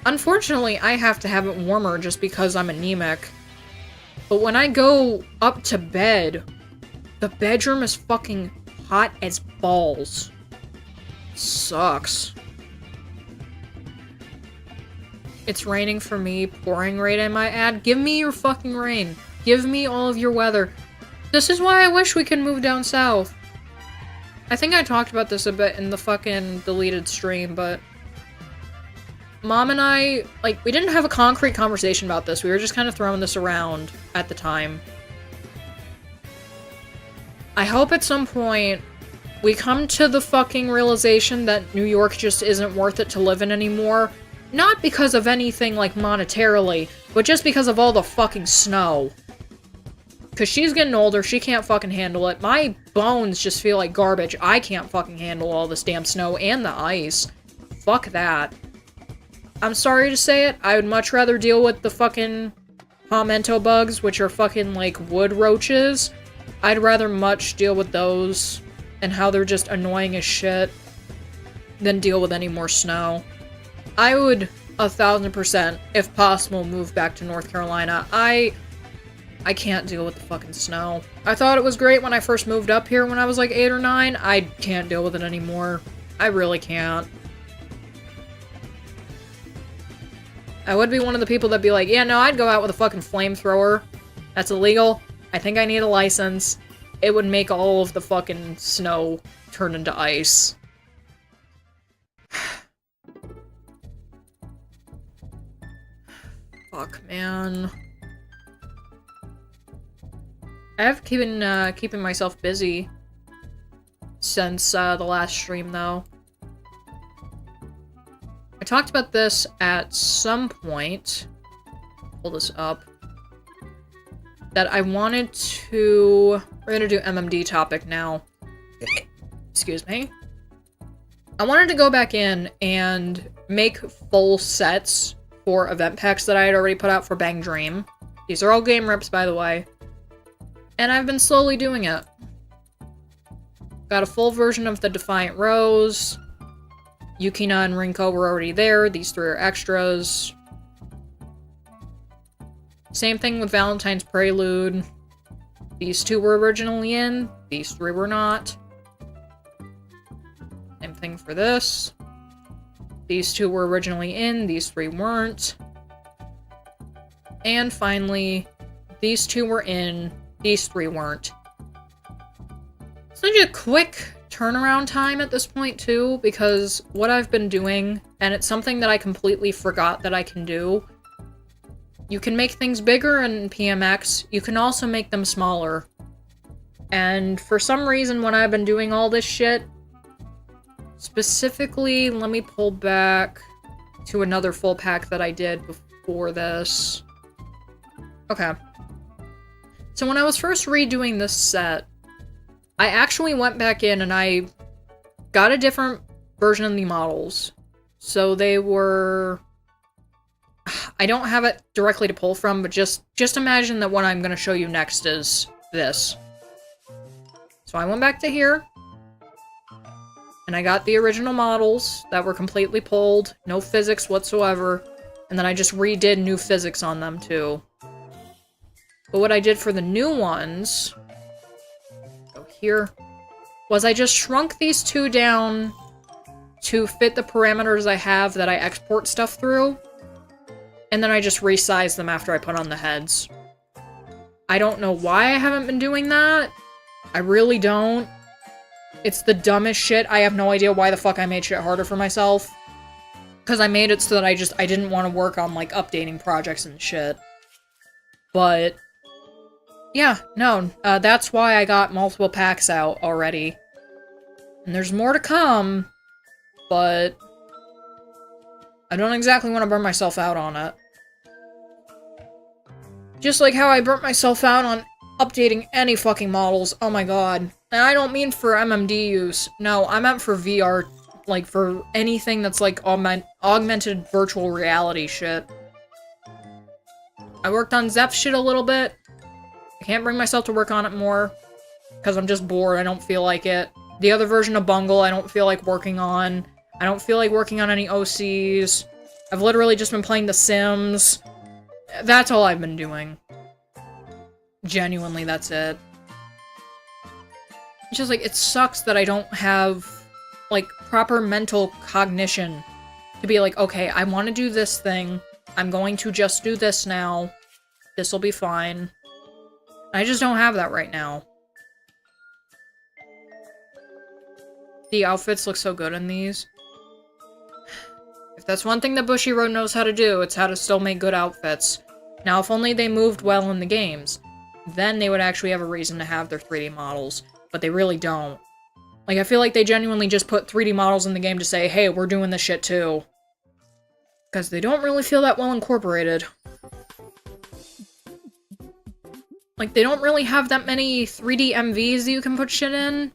Unfortunately, I have to have it warmer just because I'm anemic. But when I go up to bed, the bedroom is fucking hot as balls. Sucks. It's raining for me, pouring rain I might add. Give me your fucking rain. Give me all of your weather. This is why I wish we could move down south. I think I talked about this a bit in the fucking deleted stream, but Mom and I, like, we didn't have a concrete conversation about this. We were just kind of throwing this around at the time. I hope at some point we come to the fucking realization that New York just isn't worth it to live in anymore. Not because of anything, like, monetarily, but just because of all the fucking snow. Because she's getting older, she can't fucking handle it. My bones just feel like garbage. I can't fucking handle all this damn snow and the ice. Fuck that. I'm sorry to say it, I would much rather deal with the fucking palmetto bugs, which are fucking, like, wood roaches. I'd rather much deal with those and how they're just annoying as shit than deal with any more snow. I would 1000%, if possible, move back to North Carolina. I can't deal with the fucking snow. I thought it was great when I first moved up here when I was like 8 or 9. I can't deal with it anymore. I really can't. I would be one of the people that'd be like, yeah, no, I'd go out with a fucking flamethrower. That's illegal. I think I need a license. It would make all of the fucking snow turn into ice. Fuck, man. I have keeping myself busy since the last stream, though. I talked about this at some point. Pull this up. That I wanted to... We're gonna do MMD topic now. Excuse me. I wanted to go back in and make full sets for event packs that I had already put out for Bang Dream. These are all game rips, by the way. And I've been slowly doing it. Got a full version of the Defiant Rose. Yukina and Rinko were already there. These 3 are extras. Same thing with Valentine's Prelude. These 2 were originally in. These 3 were not. Same thing for this. These 2 were originally in. These 3 weren't. And finally, these 2 were in. These 3 weren't. Such a quick turnaround time at this point, too, because what I've been doing, and it's something that I completely forgot that I can do, you can make things bigger in PMX, you can also make them smaller. And for some reason, when I've been doing all this shit, specifically, let me pull back to another full pack that I did before this. Okay. So when I was first redoing this set, I actually went back in and I got a different version of the models. So they were... I don't have it directly to pull from, but just imagine that what I'm going to show you next is this. So I went back to here, and I got the original models that were completely pulled, no physics whatsoever, and then I just redid new physics on them too. But what I did for the new ones, go here, was I just shrunk these 2 down to fit the parameters I have that I export stuff through, and then I just resized them after I put on the heads. I don't know why I haven't been doing that. I really don't. It's the dumbest shit. I have no idea why the fuck I made shit harder for myself. Because I made it so that I didn't want to work on, like, updating projects and shit. But... yeah, no, that's why I got multiple packs out already. And there's more to come, but I don't exactly want to burn myself out on it. Just like how I burnt myself out on updating any fucking models. Oh my god. And I don't mean for MMD use. No, I meant for VR, like for anything that's like augmented virtual reality shit. I worked on Zeph shit a little bit. I can't bring myself to work on it more because I'm just bored. I don't feel like it. The other version of Bungle, I don't feel like working on. I don't feel like working on any OCs. I've literally just been playing The Sims. That's all I've been doing. Genuinely, that's it. It's just like, it sucks that I don't have, like, proper mental cognition to be like, okay, I want to do this thing. I'm going to just do this now. This'll be fine. I just don't have that right now. The outfits look so good in these. If that's one thing that Bushiroad knows how to do, it's how to still make good outfits. Now, if only they moved well in the games, then they would actually have a reason to have their 3D models. But they really don't. Like, I feel like they genuinely just put 3D models in the game to say, hey, we're doing this shit too. Because they don't really feel that well incorporated. Like, they don't really have that many 3D MVs that you can put shit in.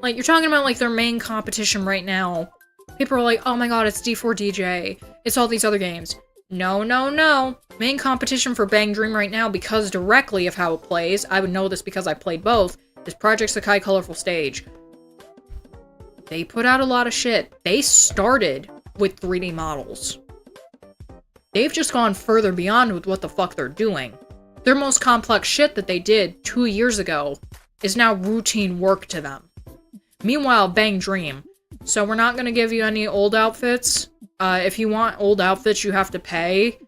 Like, you're talking about, like, their main competition right now. People are like, oh my god, it's D4DJ. It's all these other games. No, no, no. Main competition for Bang Dream right now, because directly of how it plays, I would know this because I played both, is Project Sakai Colorful Stage. They put out a lot of shit. They started with 3D models. They've just gone further beyond with what the fuck they're doing. Their most complex shit that they did 2 years ago is now routine work to them. Meanwhile, Bang Dream. So we're not gonna give you any old outfits. If you want old outfits, you have to pay.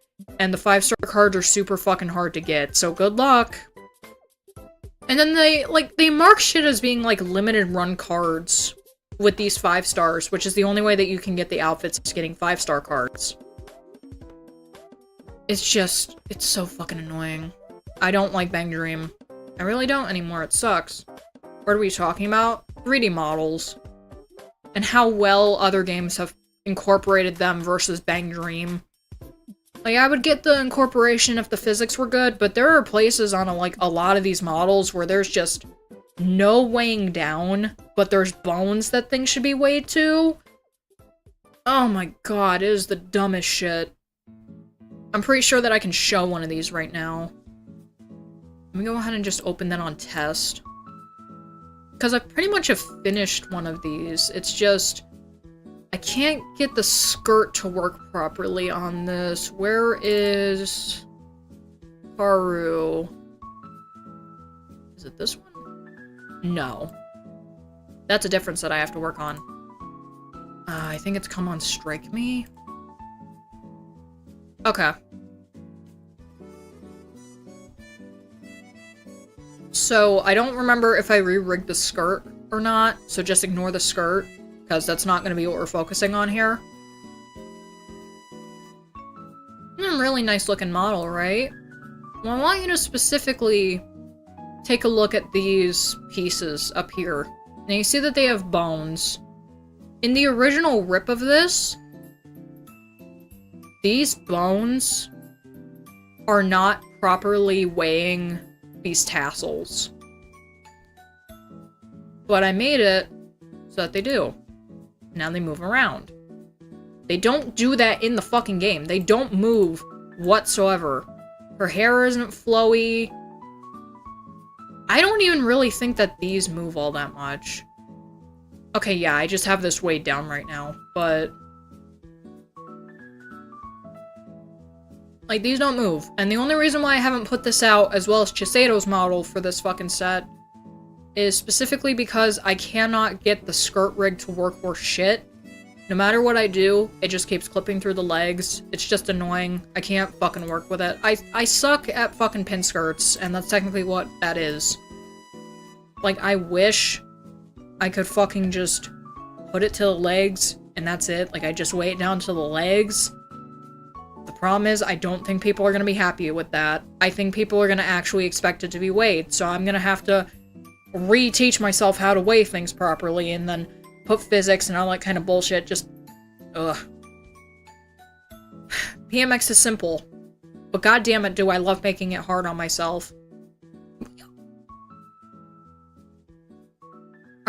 And the 5-star cards are super fucking hard to get, so good luck. And then they mark shit as being, like, limited run cards with these 5 stars, which is the only way that you can get the outfits is getting 5-star cards. It's just, it's so fucking annoying. I don't like Bang Dream. I really don't anymore, it sucks. What are we talking about? 3D models. And how well other games have incorporated them versus Bang Dream. Like, I would get the incorporation if the physics were good, but there are places on, a lot of these models where there's just no weighing down, but there's bones that things should be weighed to. Oh my god, it is the dumbest shit. I'm pretty sure that I can show one of these right now. Let me go ahead and just open that on test. Because I pretty much have finished one of these. It's just, I can't get the skirt to work properly on this. Where is Haru? Is it this one? No. That's a difference that I have to work on. I think it's Come On Strike Me. Okay. So, I don't remember if I re-rigged the skirt or not, so just ignore the skirt, because that's not going to be what we're focusing on here. Really nice looking model, right? Well, I want you to specifically take a look at these pieces up here. Now you see that they have bones. In the original rip of this, these bones are not properly weighing these tassels. But I made it so that they do. Now they move around. They don't do that in the fucking game. They don't move whatsoever. Her hair isn't flowy. I don't even really think that these move all that much. Okay, yeah, I just have this weighed down right now, but like, these don't move. And the only reason why I haven't put this out, as well as Chiseido's model for this fucking set, is specifically because I cannot get the skirt rig to work worth shit. No matter what I do, it just keeps clipping through the legs. It's just annoying. I can't fucking work with it. I suck at fucking pin skirts, and that's technically what that is. Like, I wish I could fucking just put it to the legs, and that's it. Like, I just weigh it down to the legs. The problem is, I don't think people are gonna be happy with that. I think people are gonna actually expect it to be weighed, so I'm gonna have to reteach myself how to weigh things properly, and then put physics and all that kind of bullshit. Just, ugh. PMX is simple, but goddamn it, do I love making it hard on myself.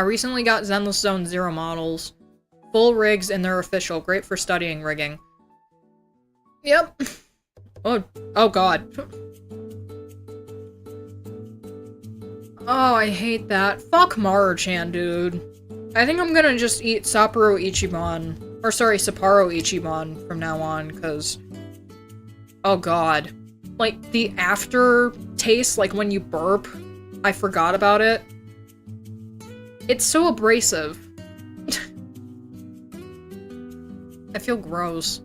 I recently got Zenless Zone 0 models. Full rigs and they're official. Great for studying rigging. Yep. Oh god. Oh, I hate that. Fuck Mara-chan, dude. I think I'm gonna just eat Sapporo Ichiban. Or sorry, Sapporo Ichiban from now on, because... Oh god. Like, the aftertaste, like when you burp, I forgot about it. It's so abrasive. I feel gross.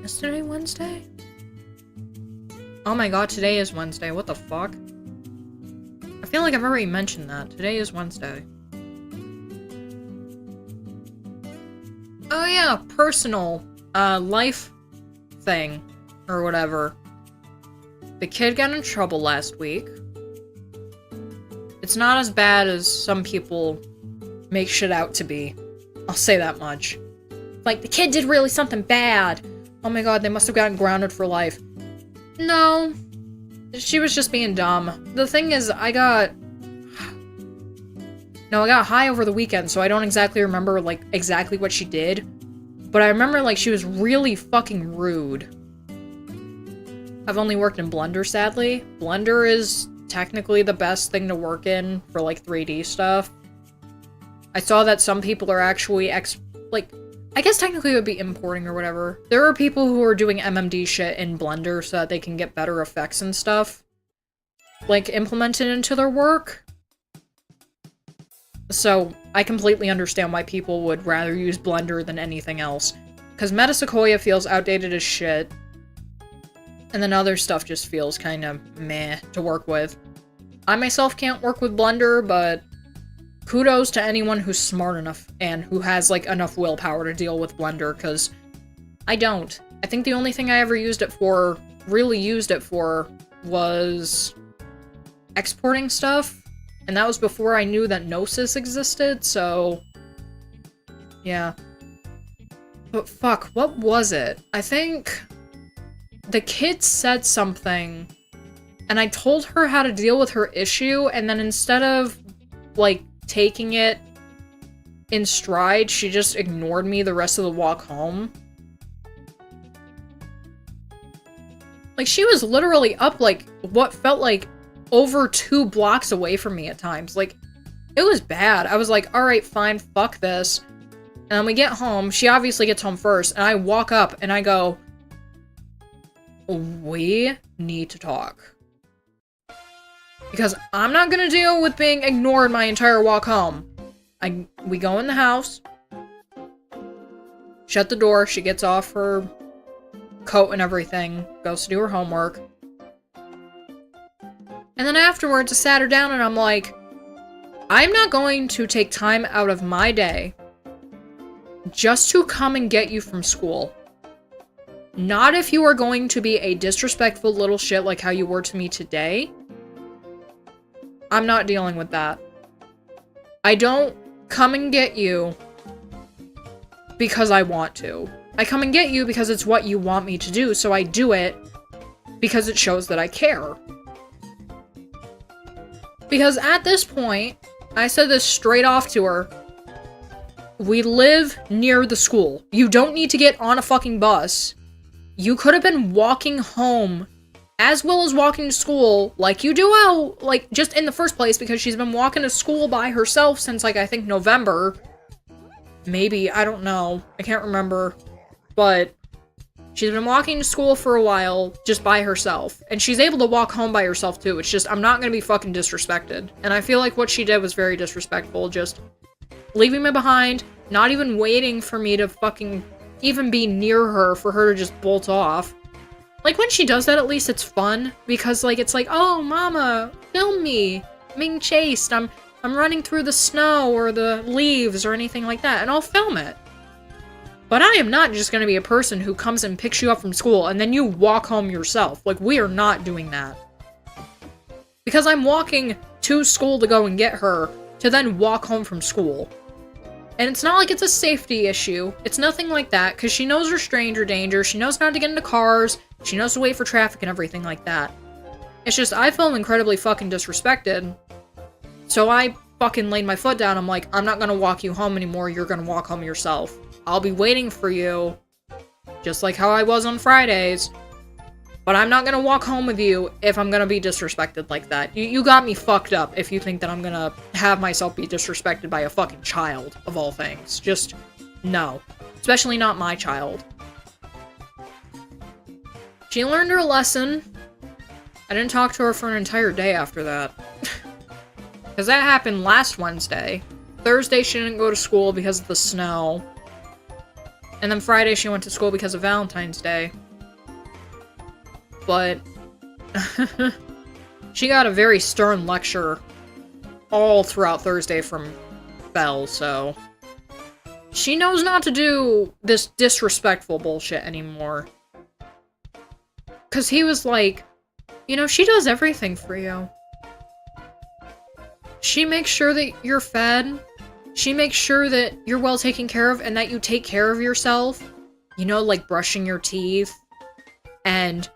Yesterday Wednesday? Oh my god, today is Wednesday. What the fuck? I feel like I've already mentioned that. Today is Wednesday. Oh yeah, personal, life thing, or whatever. The kid got in trouble last week. It's not as bad as some people make shit out to be. I'll say that much. Like, the kid did really something bad. Oh my god, they must have gotten grounded for life. No. She was just being dumb. The thing is, I got high over the weekend, so I don't exactly remember, like, exactly what she did. But I remember, like, she was really fucking rude. I've only worked in Blender, sadly. Blender is technically the best thing to work in for, like, 3D stuff. I saw that some people are actually I guess technically it would be importing or whatever. There are people who are doing MMD shit in Blender so that they can get better effects and stuff, like, implemented into their work. So, I completely understand why people would rather use Blender than anything else. Because Metasequoia feels outdated as shit, and then other stuff just feels kind of meh to work with. I myself can't work with Blender, but kudos to anyone who's smart enough and who has, like, enough willpower to deal with Blender, because I don't. I think the only thing I ever really used it for, was exporting stuff, and that was before I knew that Gnosis existed, so yeah. But fuck, what was it? I think the kid said something, and I told her how to deal with her issue, and then instead of, like, taking it in stride, she just ignored me the rest of the walk home. Like, she was literally up, like, what felt like over 2 blocks away from me at times. Like, it was bad. I was like, alright, fine, fuck this. And then we get home, she obviously gets home first, and I walk up and I go, we need to talk. Because I'm not gonna deal with being ignored my entire walk home. We go in the house, shut the door, she gets off her coat and everything, goes to do her homework. And then afterwards, I sat her down and I'm like, I'm not going to take time out of my day just to come and get you from school. Not if you are going to be a disrespectful little shit like how you were to me today. I'm not dealing with that. I don't come and get you because I want to. I come and get you because it's what you want me to do, so I do it because it shows that I care. Because at this point, I said this straight off to her, we live near the school. You don't need to get on a fucking bus. You could have been walking home as well as walking to school, like you do out, like, just in the first place, because she's been walking to school by herself since, like, I think November. Maybe, I don't know. I can't remember. But she's been walking to school for a while, just by herself. And she's able to walk home by herself, too. It's just, I'm not gonna be fucking disrespected. And I feel like what she did was very disrespectful, just leaving me behind, not even waiting for me to fucking even be near her for her to just bolt off. Like, when she does that, at least it's fun, because, like, it's like, oh, mama, film me, I'm being chased, I'm running through the snow or the leaves or anything like that, and I'll film it. But I am not just gonna be a person who comes and picks you up from school and then you walk home yourself. Like, we are not doing that. Because I'm walking to school to go and get her to then walk home from school. And it's not like it's a safety issue. It's nothing like that, because she knows her stranger danger, she knows not to get into cars, she knows to wait for traffic and everything like that. It's just, I felt incredibly fucking disrespected. So I fucking laid my foot down. I'm like, I'm not gonna walk you home anymore, you're gonna walk home yourself. I'll be waiting for you, just like how I was on Fridays. But I'm not gonna walk home with you if I'm gonna be disrespected like that. You got me fucked up if you think that I'm gonna have myself be disrespected by a fucking child, of all things. Just, no. Especially not my child. She learned her lesson. I didn't talk to her for an entire day after that. Because that happened last Wednesday. Thursday she didn't go to school because of the snow. And then Friday she went to school because of Valentine's Day. But she got a very stern lecture all throughout Thursday from Belle, so she knows not to do this disrespectful bullshit anymore. Because he was like, you know, she does everything for you. She makes sure that you're fed. She makes sure that you're well taken care of and that you take care of yourself. You know, like brushing your teeth and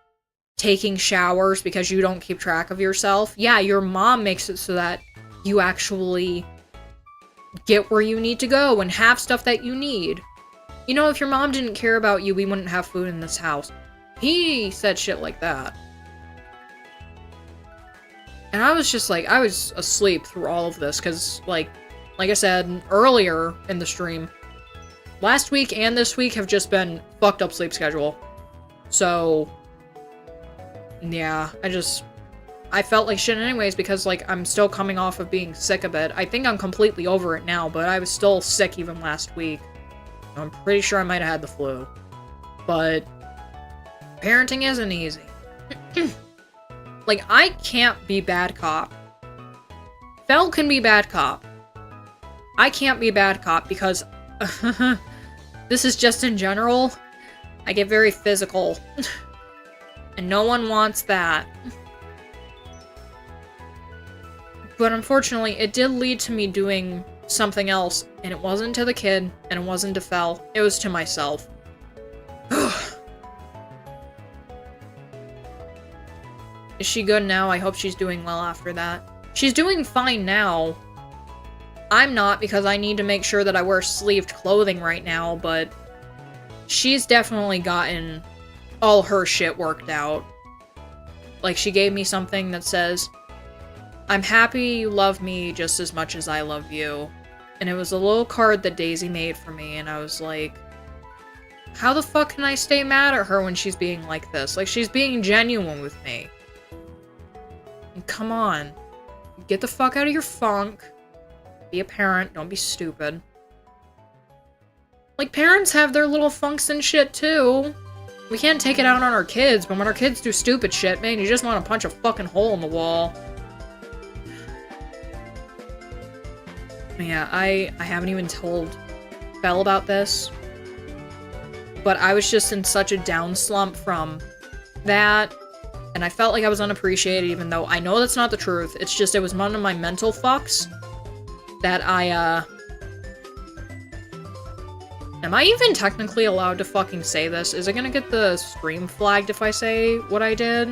taking showers because you don't keep track of yourself. Yeah, your mom makes it so that you actually get where you need to go and have stuff that you need. You know, if your mom didn't care about you, we wouldn't have food in this house. He said shit like that. And I was just like, I was asleep through all of this, because, like I said earlier in the stream, last week and this week have just been fucked up sleep schedule. So, yeah, I felt like shit anyways, because, like, I'm still coming off of being sick a bit. I think I'm completely over it now, but I was still sick even last week. I'm pretty sure I might have had the flu. But parenting isn't easy. Like, I can't be bad cop. Fel can be bad cop. I can't be bad cop because this is just in general. I get very physical. And no one wants that. But unfortunately, it did lead to me doing something else, and it wasn't to the kid, and it wasn't to Fel. It was to myself. Is she good now? I hope she's doing well after that. She's doing fine now. I'm not, because I need to make sure that I wear sleeved clothing right now, but she's definitely gotten all her shit worked out. Like, she gave me something that says, I'm happy you love me just as much as I love you. And it was a little card that Daisy made for me, and I was like, how the fuck can I stay mad at her when she's being like this? Like, she's being genuine with me. And come on. Get the fuck out of your funk. Be a parent, don't be stupid. Like, parents have their little funks and shit, too. We can't take it out on our kids, but when our kids do stupid shit, man, you just want to punch a fucking hole in the wall. Yeah, I haven't even told Belle about this. But I was just in such a down slump from that. And I felt like I was unappreciated, even though I know that's not the truth. It's just, it was one of my mental fucks that Am I even technically allowed to fucking say this? Is it gonna get the stream flagged if I say what I did?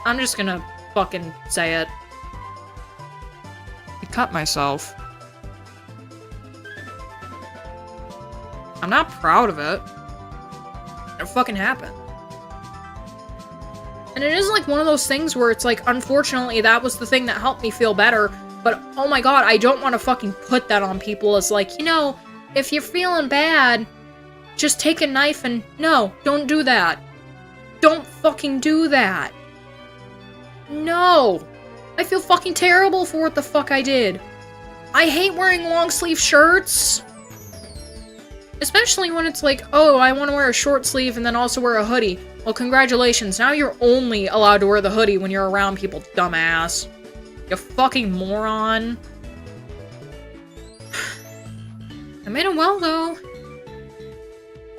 I'm just gonna fucking say it. I cut myself. I'm not proud of it. It fucking happened. And it is like one of those things where it's like, unfortunately, that was the thing that helped me feel better. But, oh my god, I don't want to fucking put that on people as like, you know, if you're feeling bad, just take a knife and... No, don't do that. Don't fucking do that. No. I feel fucking terrible for what the fuck I did. I hate wearing long sleeve shirts. Especially when it's like, oh, I want to wear a short sleeve and then also wear a hoodie. Well, congratulations, now you're only allowed to wear the hoodie when you're around people, dumbass. You fucking moron. I made it well, though.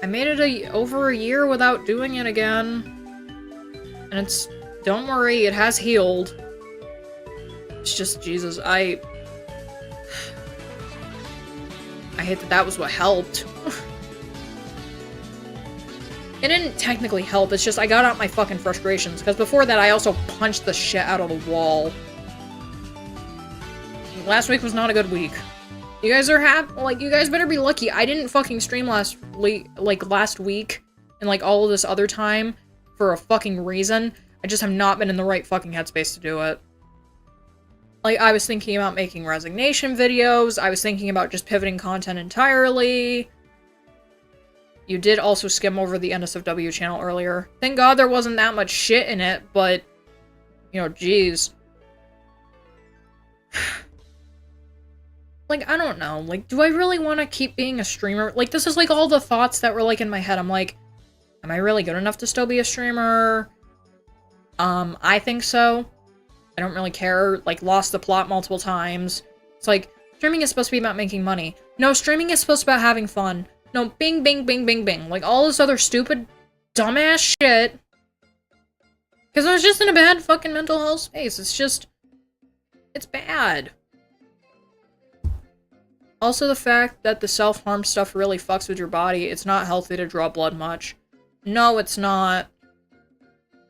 I made it over a year without doing it again. And it's... Don't worry, it has healed. It's just, Jesus, I hate that that was what helped. It didn't technically help, it's just I got out my fucking frustrations, because before that I also punched the shit out of the wall. Last week was not a good week. You guys are like, you guys better be lucky. I didn't fucking stream last week, and like all of this other time for a fucking reason. I just have not been in the right fucking headspace to do it. Like, I was thinking about making resignation videos, I was thinking about just pivoting content entirely. You did also skim over the NSFW channel earlier. Thank God there wasn't that much shit in it, but, you know, jeez. Like, I don't know. Like, do I really want to keep being a streamer? Like, this is, like, all the thoughts that were, like, in my head. I'm like, am I really good enough to still be a streamer? I think so. I don't really care. Like, lost the plot multiple times. It's like, streaming is supposed to be about making money. No, streaming is supposed to be about having fun. No, bing, bing, bing, bing, bing. Like, all this other stupid, dumbass shit. Because I was just in a bad fucking mental health space. It's just... it's bad. Also, the fact that the self-harm stuff really fucks with your body. It's not healthy to draw blood much. No, it's not.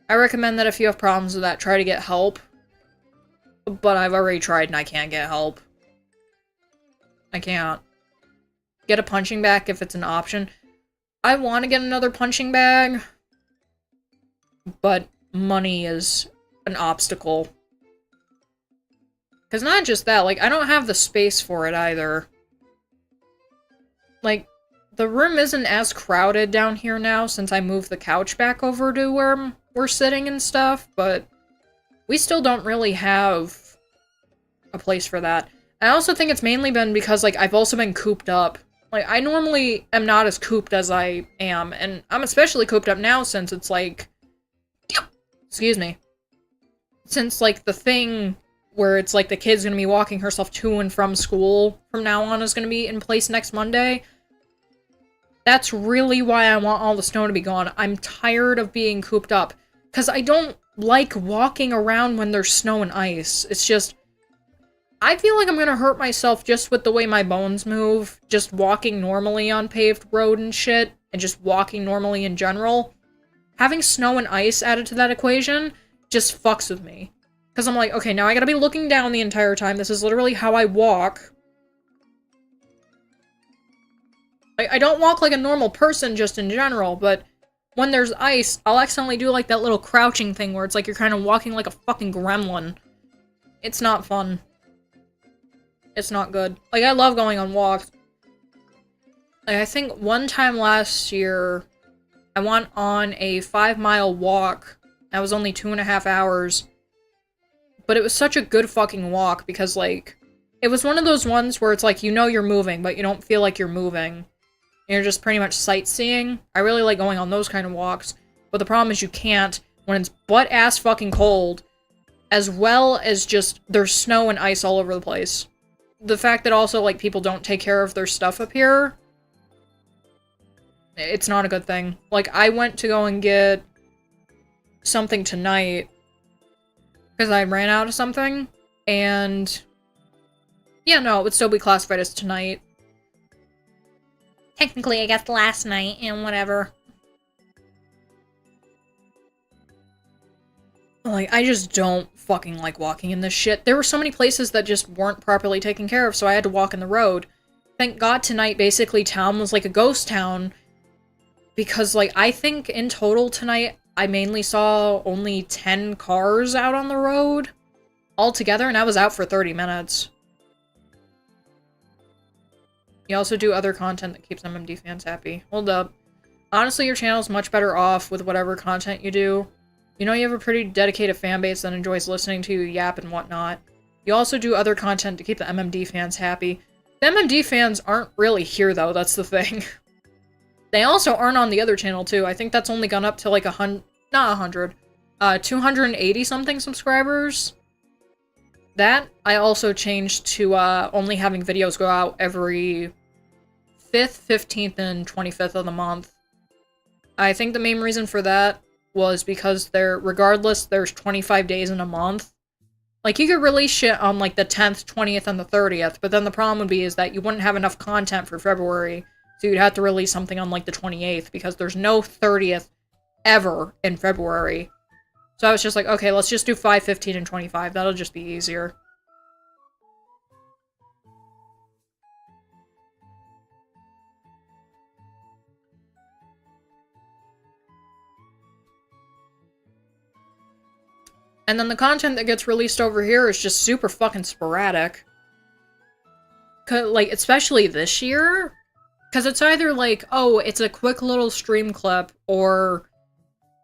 I recommend that if you have problems with that, try to get help. But I've already tried and I can't get help. I can't. Get a punching bag if it's an option. I want to get another punching bag. But money is an obstacle. Because not just that, like, I don't have the space for it either. Like, the room isn't as crowded down here now since I moved the couch back over to where we're sitting and stuff, but we still don't really have a place for that. I also think it's mainly been because, like, I've also been cooped up. Like, I normally am not as cooped as I am, and I'm especially cooped up now since it's, like... excuse me. Since, like, the thing where it's, like, the kid's gonna be walking herself to and from school from now on is gonna be in place next Monday. That's really why I want all the snow to be gone. I'm tired of being cooped up. Because I don't like walking around when there's snow and ice. It's just... I feel like I'm gonna hurt myself just with the way my bones move. Just walking normally on paved road and shit. And just walking normally in general. Having snow and ice added to that equation just fucks with me. Because I'm like, okay, now I gotta be looking down the entire time. This is literally how I walk. I don't walk like a normal person just in general, but when there's ice, I'll accidentally do like that little crouching thing where it's like you're kind of walking like a fucking gremlin. It's not fun. It's not good. Like, I love going on walks. Like, I think one time last year, I went on a 5-mile walk. That was only 2.5 hours. But it was such a good fucking walk because, like, it was one of those ones where it's like, you know you're moving, but you don't feel like you're moving. You're just pretty much sightseeing. I really like going on those kind of walks. But the problem is you can't when it's butt-ass fucking cold, as well as just there's snow and ice all over the place. The fact that also, like, people don't take care of their stuff up here, it's not a good thing. Like, I went to go and get something tonight because I ran out of something, and yeah, no, it would still be classified as tonight.
Technically, I guess last night, and whatever.
Like, I just don't fucking like walking in this shit. There were so many places that just weren't properly taken care of, so I had to walk in the road. Thank God tonight, basically, town was like a ghost town. Because, like, I think in total tonight, I mainly saw only 10 cars out on the road altogether, and I was out for 30 minutes. You also do other content that keeps MMD fans happy. Hold up. Honestly, your channel's much better off with whatever content you do. You know you have a pretty dedicated fan base that enjoys listening to you yap and whatnot. You also do other content to keep the MMD fans happy. The MMD fans aren't really here, though, that's the thing. They also aren't on the other channel, too. I think that's only gone up to, like, 280-something subscribers. That, I also changed to, only having videos go out every 5th, 15th, and 25th of the month. I think the main reason for that was because regardless, there's 25 days in a month. Like, you could release shit on, like, the 10th, 20th, and the 30th, but then the problem would be is that you wouldn't have enough content for February, so you'd have to release something on, like, the 28th, because there's no 30th ever in February. So I was just like, okay, let's just do 5, 15, and 25. That'll just be easier. And then the content that gets released over here is just super fucking sporadic. Like, especially this year. Because it's either like, oh, it's a quick little stream clip, or,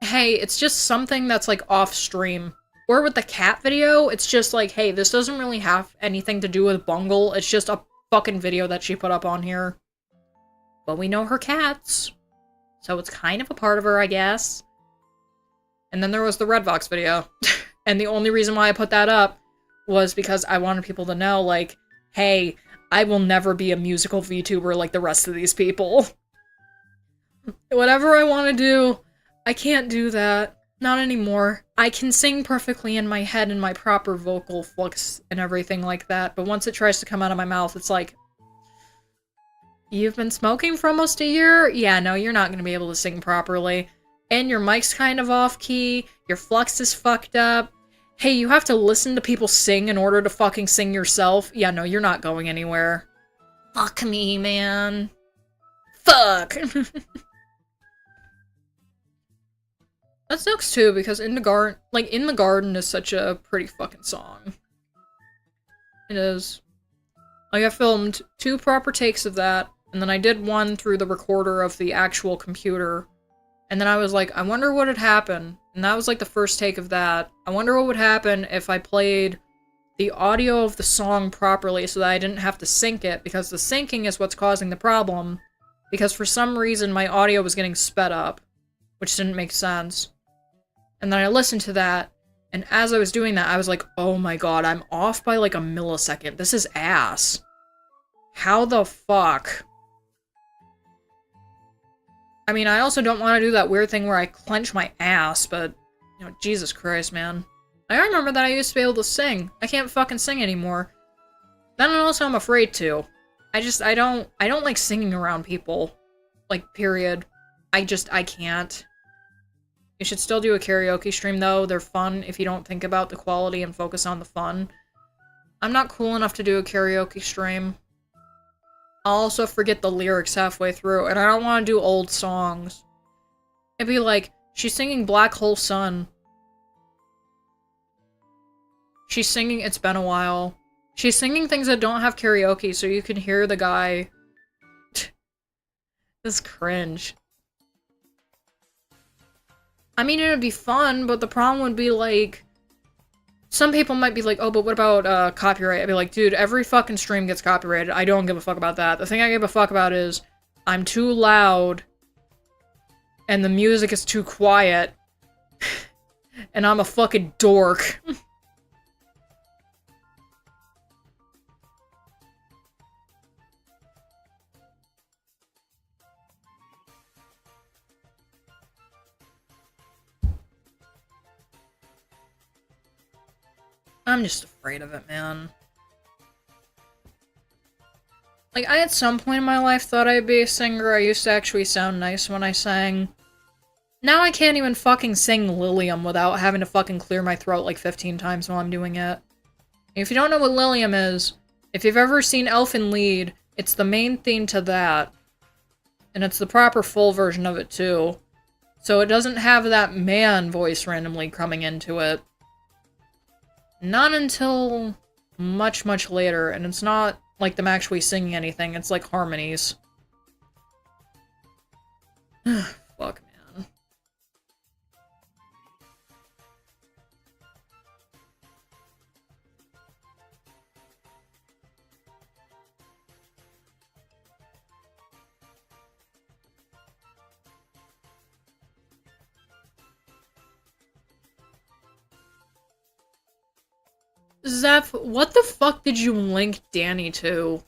hey, it's just something that's like off stream. Or with the cat video, it's just like, hey, this doesn't really have anything to do with Bungle. It's just a fucking video that she put up on here. But we know her cats. So it's kind of a part of her, I guess. And then there was the Redvox video. And the only reason why I put that up was because I wanted people to know, like, hey, I will never be a musical VTuber like the rest of these people. Whatever I want to do, I can't do that. Not anymore. I can sing perfectly in my head in my proper vocal flux and everything like that, but once it tries to come out of my mouth, it's like, you've been smoking for almost a year? Yeah, no, you're not going to be able to sing properly. And your mic's kind of off-key, your flux is fucked up. Hey, you have to listen to people sing in order to fucking sing yourself? Yeah, no, you're not going anywhere. Fuck me, man. Fuck! That sucks too, because In the Garden is such a pretty fucking song. It is. Like, I filmed 2 proper takes of that, and then I did one through the recorder of the actual computer. And then I was like, I wonder what would happen. And that was like the first take of that. I wonder what would happen if I played the audio of the song properly so that I didn't have to sync it, because the syncing is what's causing the problem. Because for some reason my audio was getting sped up, which didn't make sense. And then I listened to that, and as I was doing that, I was like, oh my god, I'm off by like a millisecond. This is ass. How the fuck? I mean, I also don't want to do that weird thing where I clench my ass, but, you know, Jesus Christ, man. I remember that I used to be able to sing. I can't fucking sing anymore. Then also I'm afraid to. I don't like singing around people. Like, period. I can't. You should still do a karaoke stream, though. They're fun if you don't think about the quality and focus on the fun. I'm not cool enough to do a karaoke stream. I'll also forget the lyrics halfway through, and I don't want to do old songs. It'd be like, she's singing Black Hole Sun. She's singing It's Been a While. She's singing things that don't have karaoke, so you can hear the guy. This is cringe. I mean, it would be fun, but the problem would be, like, some people might be like, oh, but what about, copyright? I'd be like, dude, every fucking stream gets copyrighted. I don't give a fuck about that. The thing I give a fuck about is, I'm too loud, and the music is too quiet, and I'm a fucking dork. I'm just afraid of it, man. Like, I at some point in my life thought I'd be a singer. I used to actually sound nice when I sang. Now I can't even fucking sing Lilium without having to fucking clear my throat like 15 times while I'm doing it. If you don't know what Lilium is, if you've ever seen Elfin Lied, it's the main theme to that. And it's the proper full version of it, too. So it doesn't have that man voice randomly coming into it. Not until much, much later, and it's not like them actually singing anything, it's like harmonies. Fuck, man. Zeph, what the fuck did you link Danny to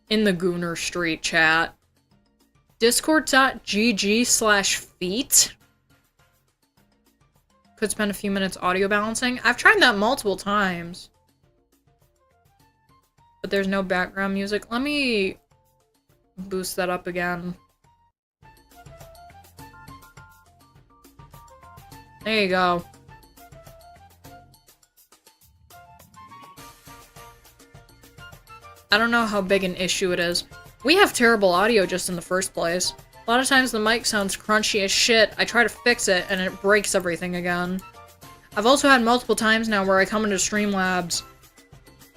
in the Gooner Street chat? Discord.gg/feet? Could spend a few minutes audio balancing? I've tried that multiple times. but there's no background music. Let me boost that up again. There you go. I don't know how big an issue it is. We have terrible audio just in the first place. A lot of times the mic sounds crunchy as shit. I try to fix it and it breaks everything again. I've also had multiple times now where I come into Streamlabs,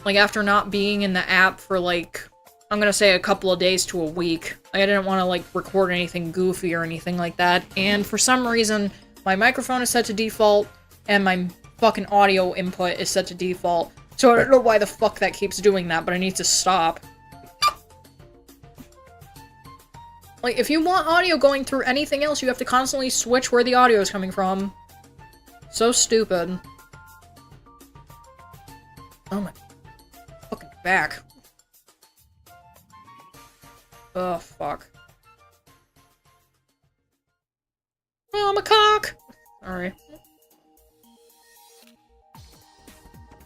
like after not being in the app for like, I'm gonna say a couple of days to a week. Like, I didn't want to like record anything goofy or anything like that, and for some reason, my microphone is set to default, and my fucking audio input is set to default. So I don't know why the fuck that keeps doing that, but I need to stop. Like, if you want audio going through anything else, you have to constantly switch where the audio is coming from. So stupid. Oh my fucking back. Oh, fuck. Oh, I'm a cock! Sorry.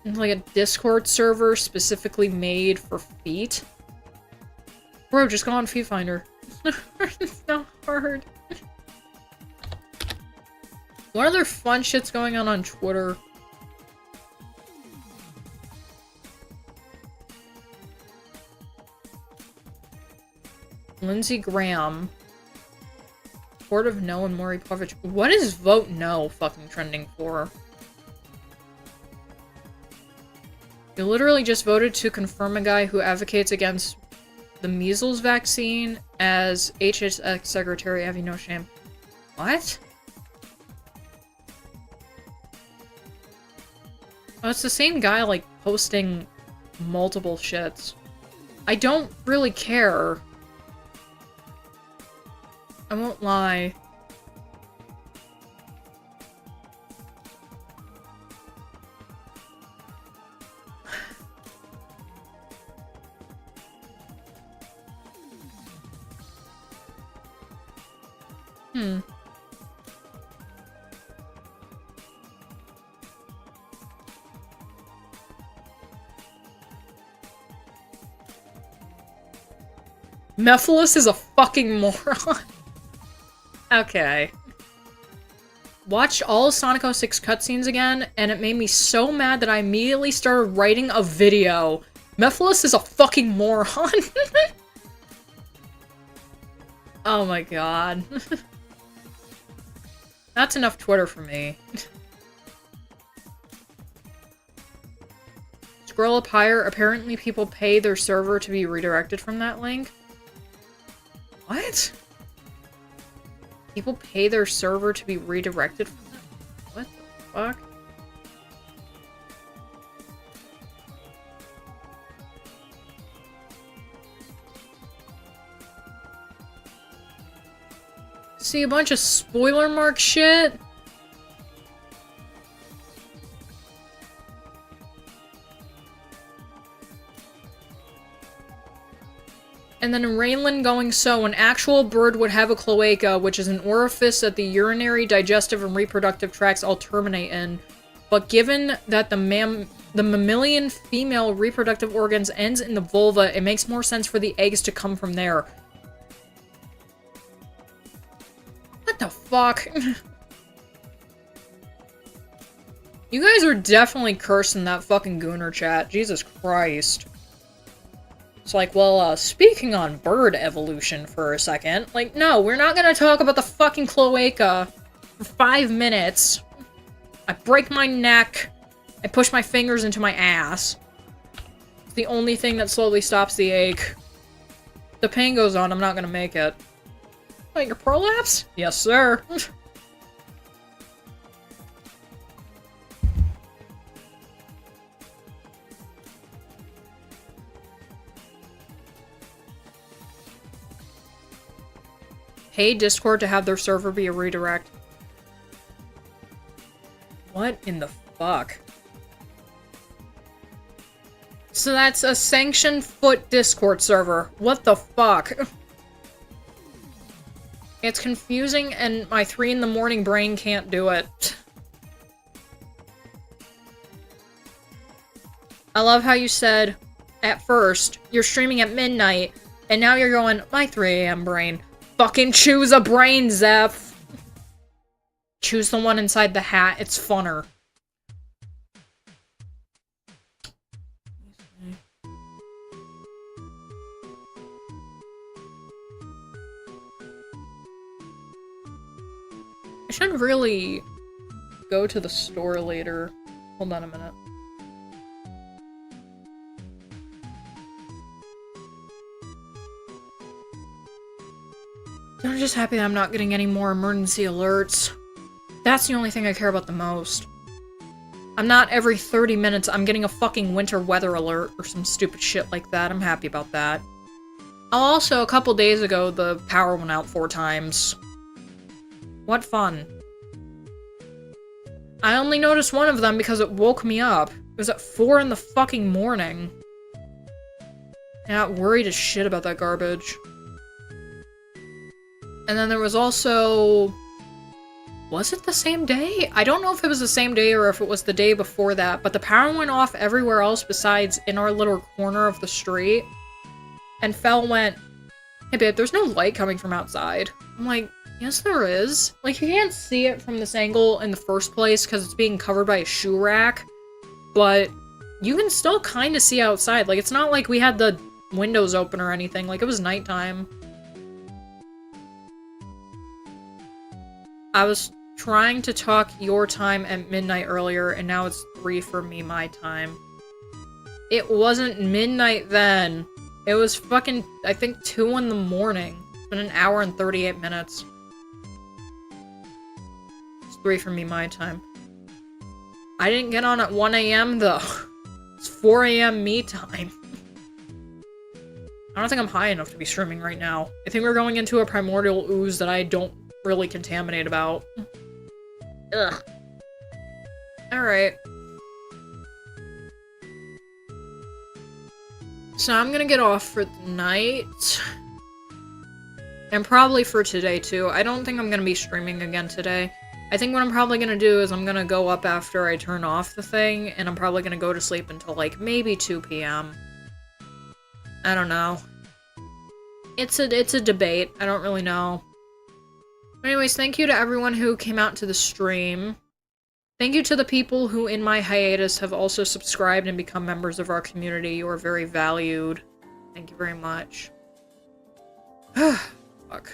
It's like a Discord server specifically made for feet. Bro, just go on Feet Finder. It's not hard. What other fun shit's going on Twitter? Lindsey Graham. Court of No and Maury Povich. What is Vote No fucking trending for? You literally just voted to confirm a guy who advocates against the measles vaccine as HHS secretary. Have you no shame? What? Oh, it's the same guy, like, posting multiple shits. I don't really care. I won't lie. Mephiles is a fucking moron. Okay. Watched all of Sonic 06 cutscenes again, and it made me so mad that I immediately started writing a video. Mephiles is a fucking moron. Oh my god. That's enough Twitter for me. Scroll up higher. Apparently people pay their server to be redirected from that link. What? People pay their server to be redirected from that? What the fuck? See a bunch of spoiler mark shit? And then Rainland going, so an actual bird would have a cloaca, which is an orifice that the urinary, digestive, and reproductive tracts all terminate in. But given that the mammalian female reproductive organs ends in the vulva, it makes more sense for the eggs to come from there. What the fuck? You guys are definitely cursing that fucking Gooner chat. Jesus Christ. It's like, well, speaking on bird evolution for a second, like, no, we're not gonna talk about the fucking cloaca for 5 minutes. I break my neck, I push my fingers into my ass. It's the only thing that slowly stops the ache. If the pain goes on, I'm not gonna make it. Wait, your prolapse? Yes, sir. Pay Discord to have their server be a redirect. What in the fuck? So that's a sanctioned foot Discord server. What the fuck? It's confusing and my 3 in the morning brain can't do it. I love how you said, at first. You're streaming at midnight, and now you're going, my 3 a.m. brain. Fucking choose a brain, Zeph! Choose the one inside the hat, it's funner. I should really go to the store later. Hold on a minute. I'm just happy that I'm not getting any more emergency alerts. That's the only thing I care about the most. I'm not every 30 minutes I'm getting a fucking winter weather alert or some stupid shit like that. I'm happy about that. Also, a couple days ago, the power went out 4 times. What fun. I only noticed one of them because it woke me up. It was at 4 in the fucking morning. And I got worried as shit about that garbage. And then there was also... Was it the same day? I don't know if it was the same day or if it was the day before that, but the power went off everywhere else besides in our little corner of the street. And Fel went, hey babe, there's no light coming from outside. I'm like, yes there is. Like, you can't see it from this angle in the first place because it's being covered by a shoe rack, but you can still kind of see outside. Like, it's not like we had the windows open or anything. Like, it was nighttime. I was trying to talk your time at midnight earlier, and now it's 3 for me, my time. It wasn't midnight then. It was fucking, I think, 2 in the morning. It's been an hour and 38 minutes. It's 3 for me, my time. I didn't get on at 1 a.m. though. It's 4 a.m. me time. I don't think I'm high enough to be streaming right now. I think we're going into a primordial ooze that I don't really contaminate about. Ugh. Alright. So I'm gonna get off for the night. And probably for today too. I don't think I'm gonna be streaming again today. I think what I'm probably gonna do is I'm gonna go up after I turn off the thing, and I'm probably gonna go to sleep until like maybe 2 p.m. I don't know. It's a debate. I don't really know. Anyways, thank you to everyone who came out to the stream. Thank you to the people who, in my hiatus, have also subscribed and become members of our community. You are very valued. Thank you very much. Fuck.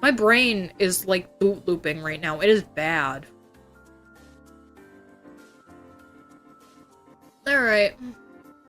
My brain is, like, boot looping right now. It is bad. Alright.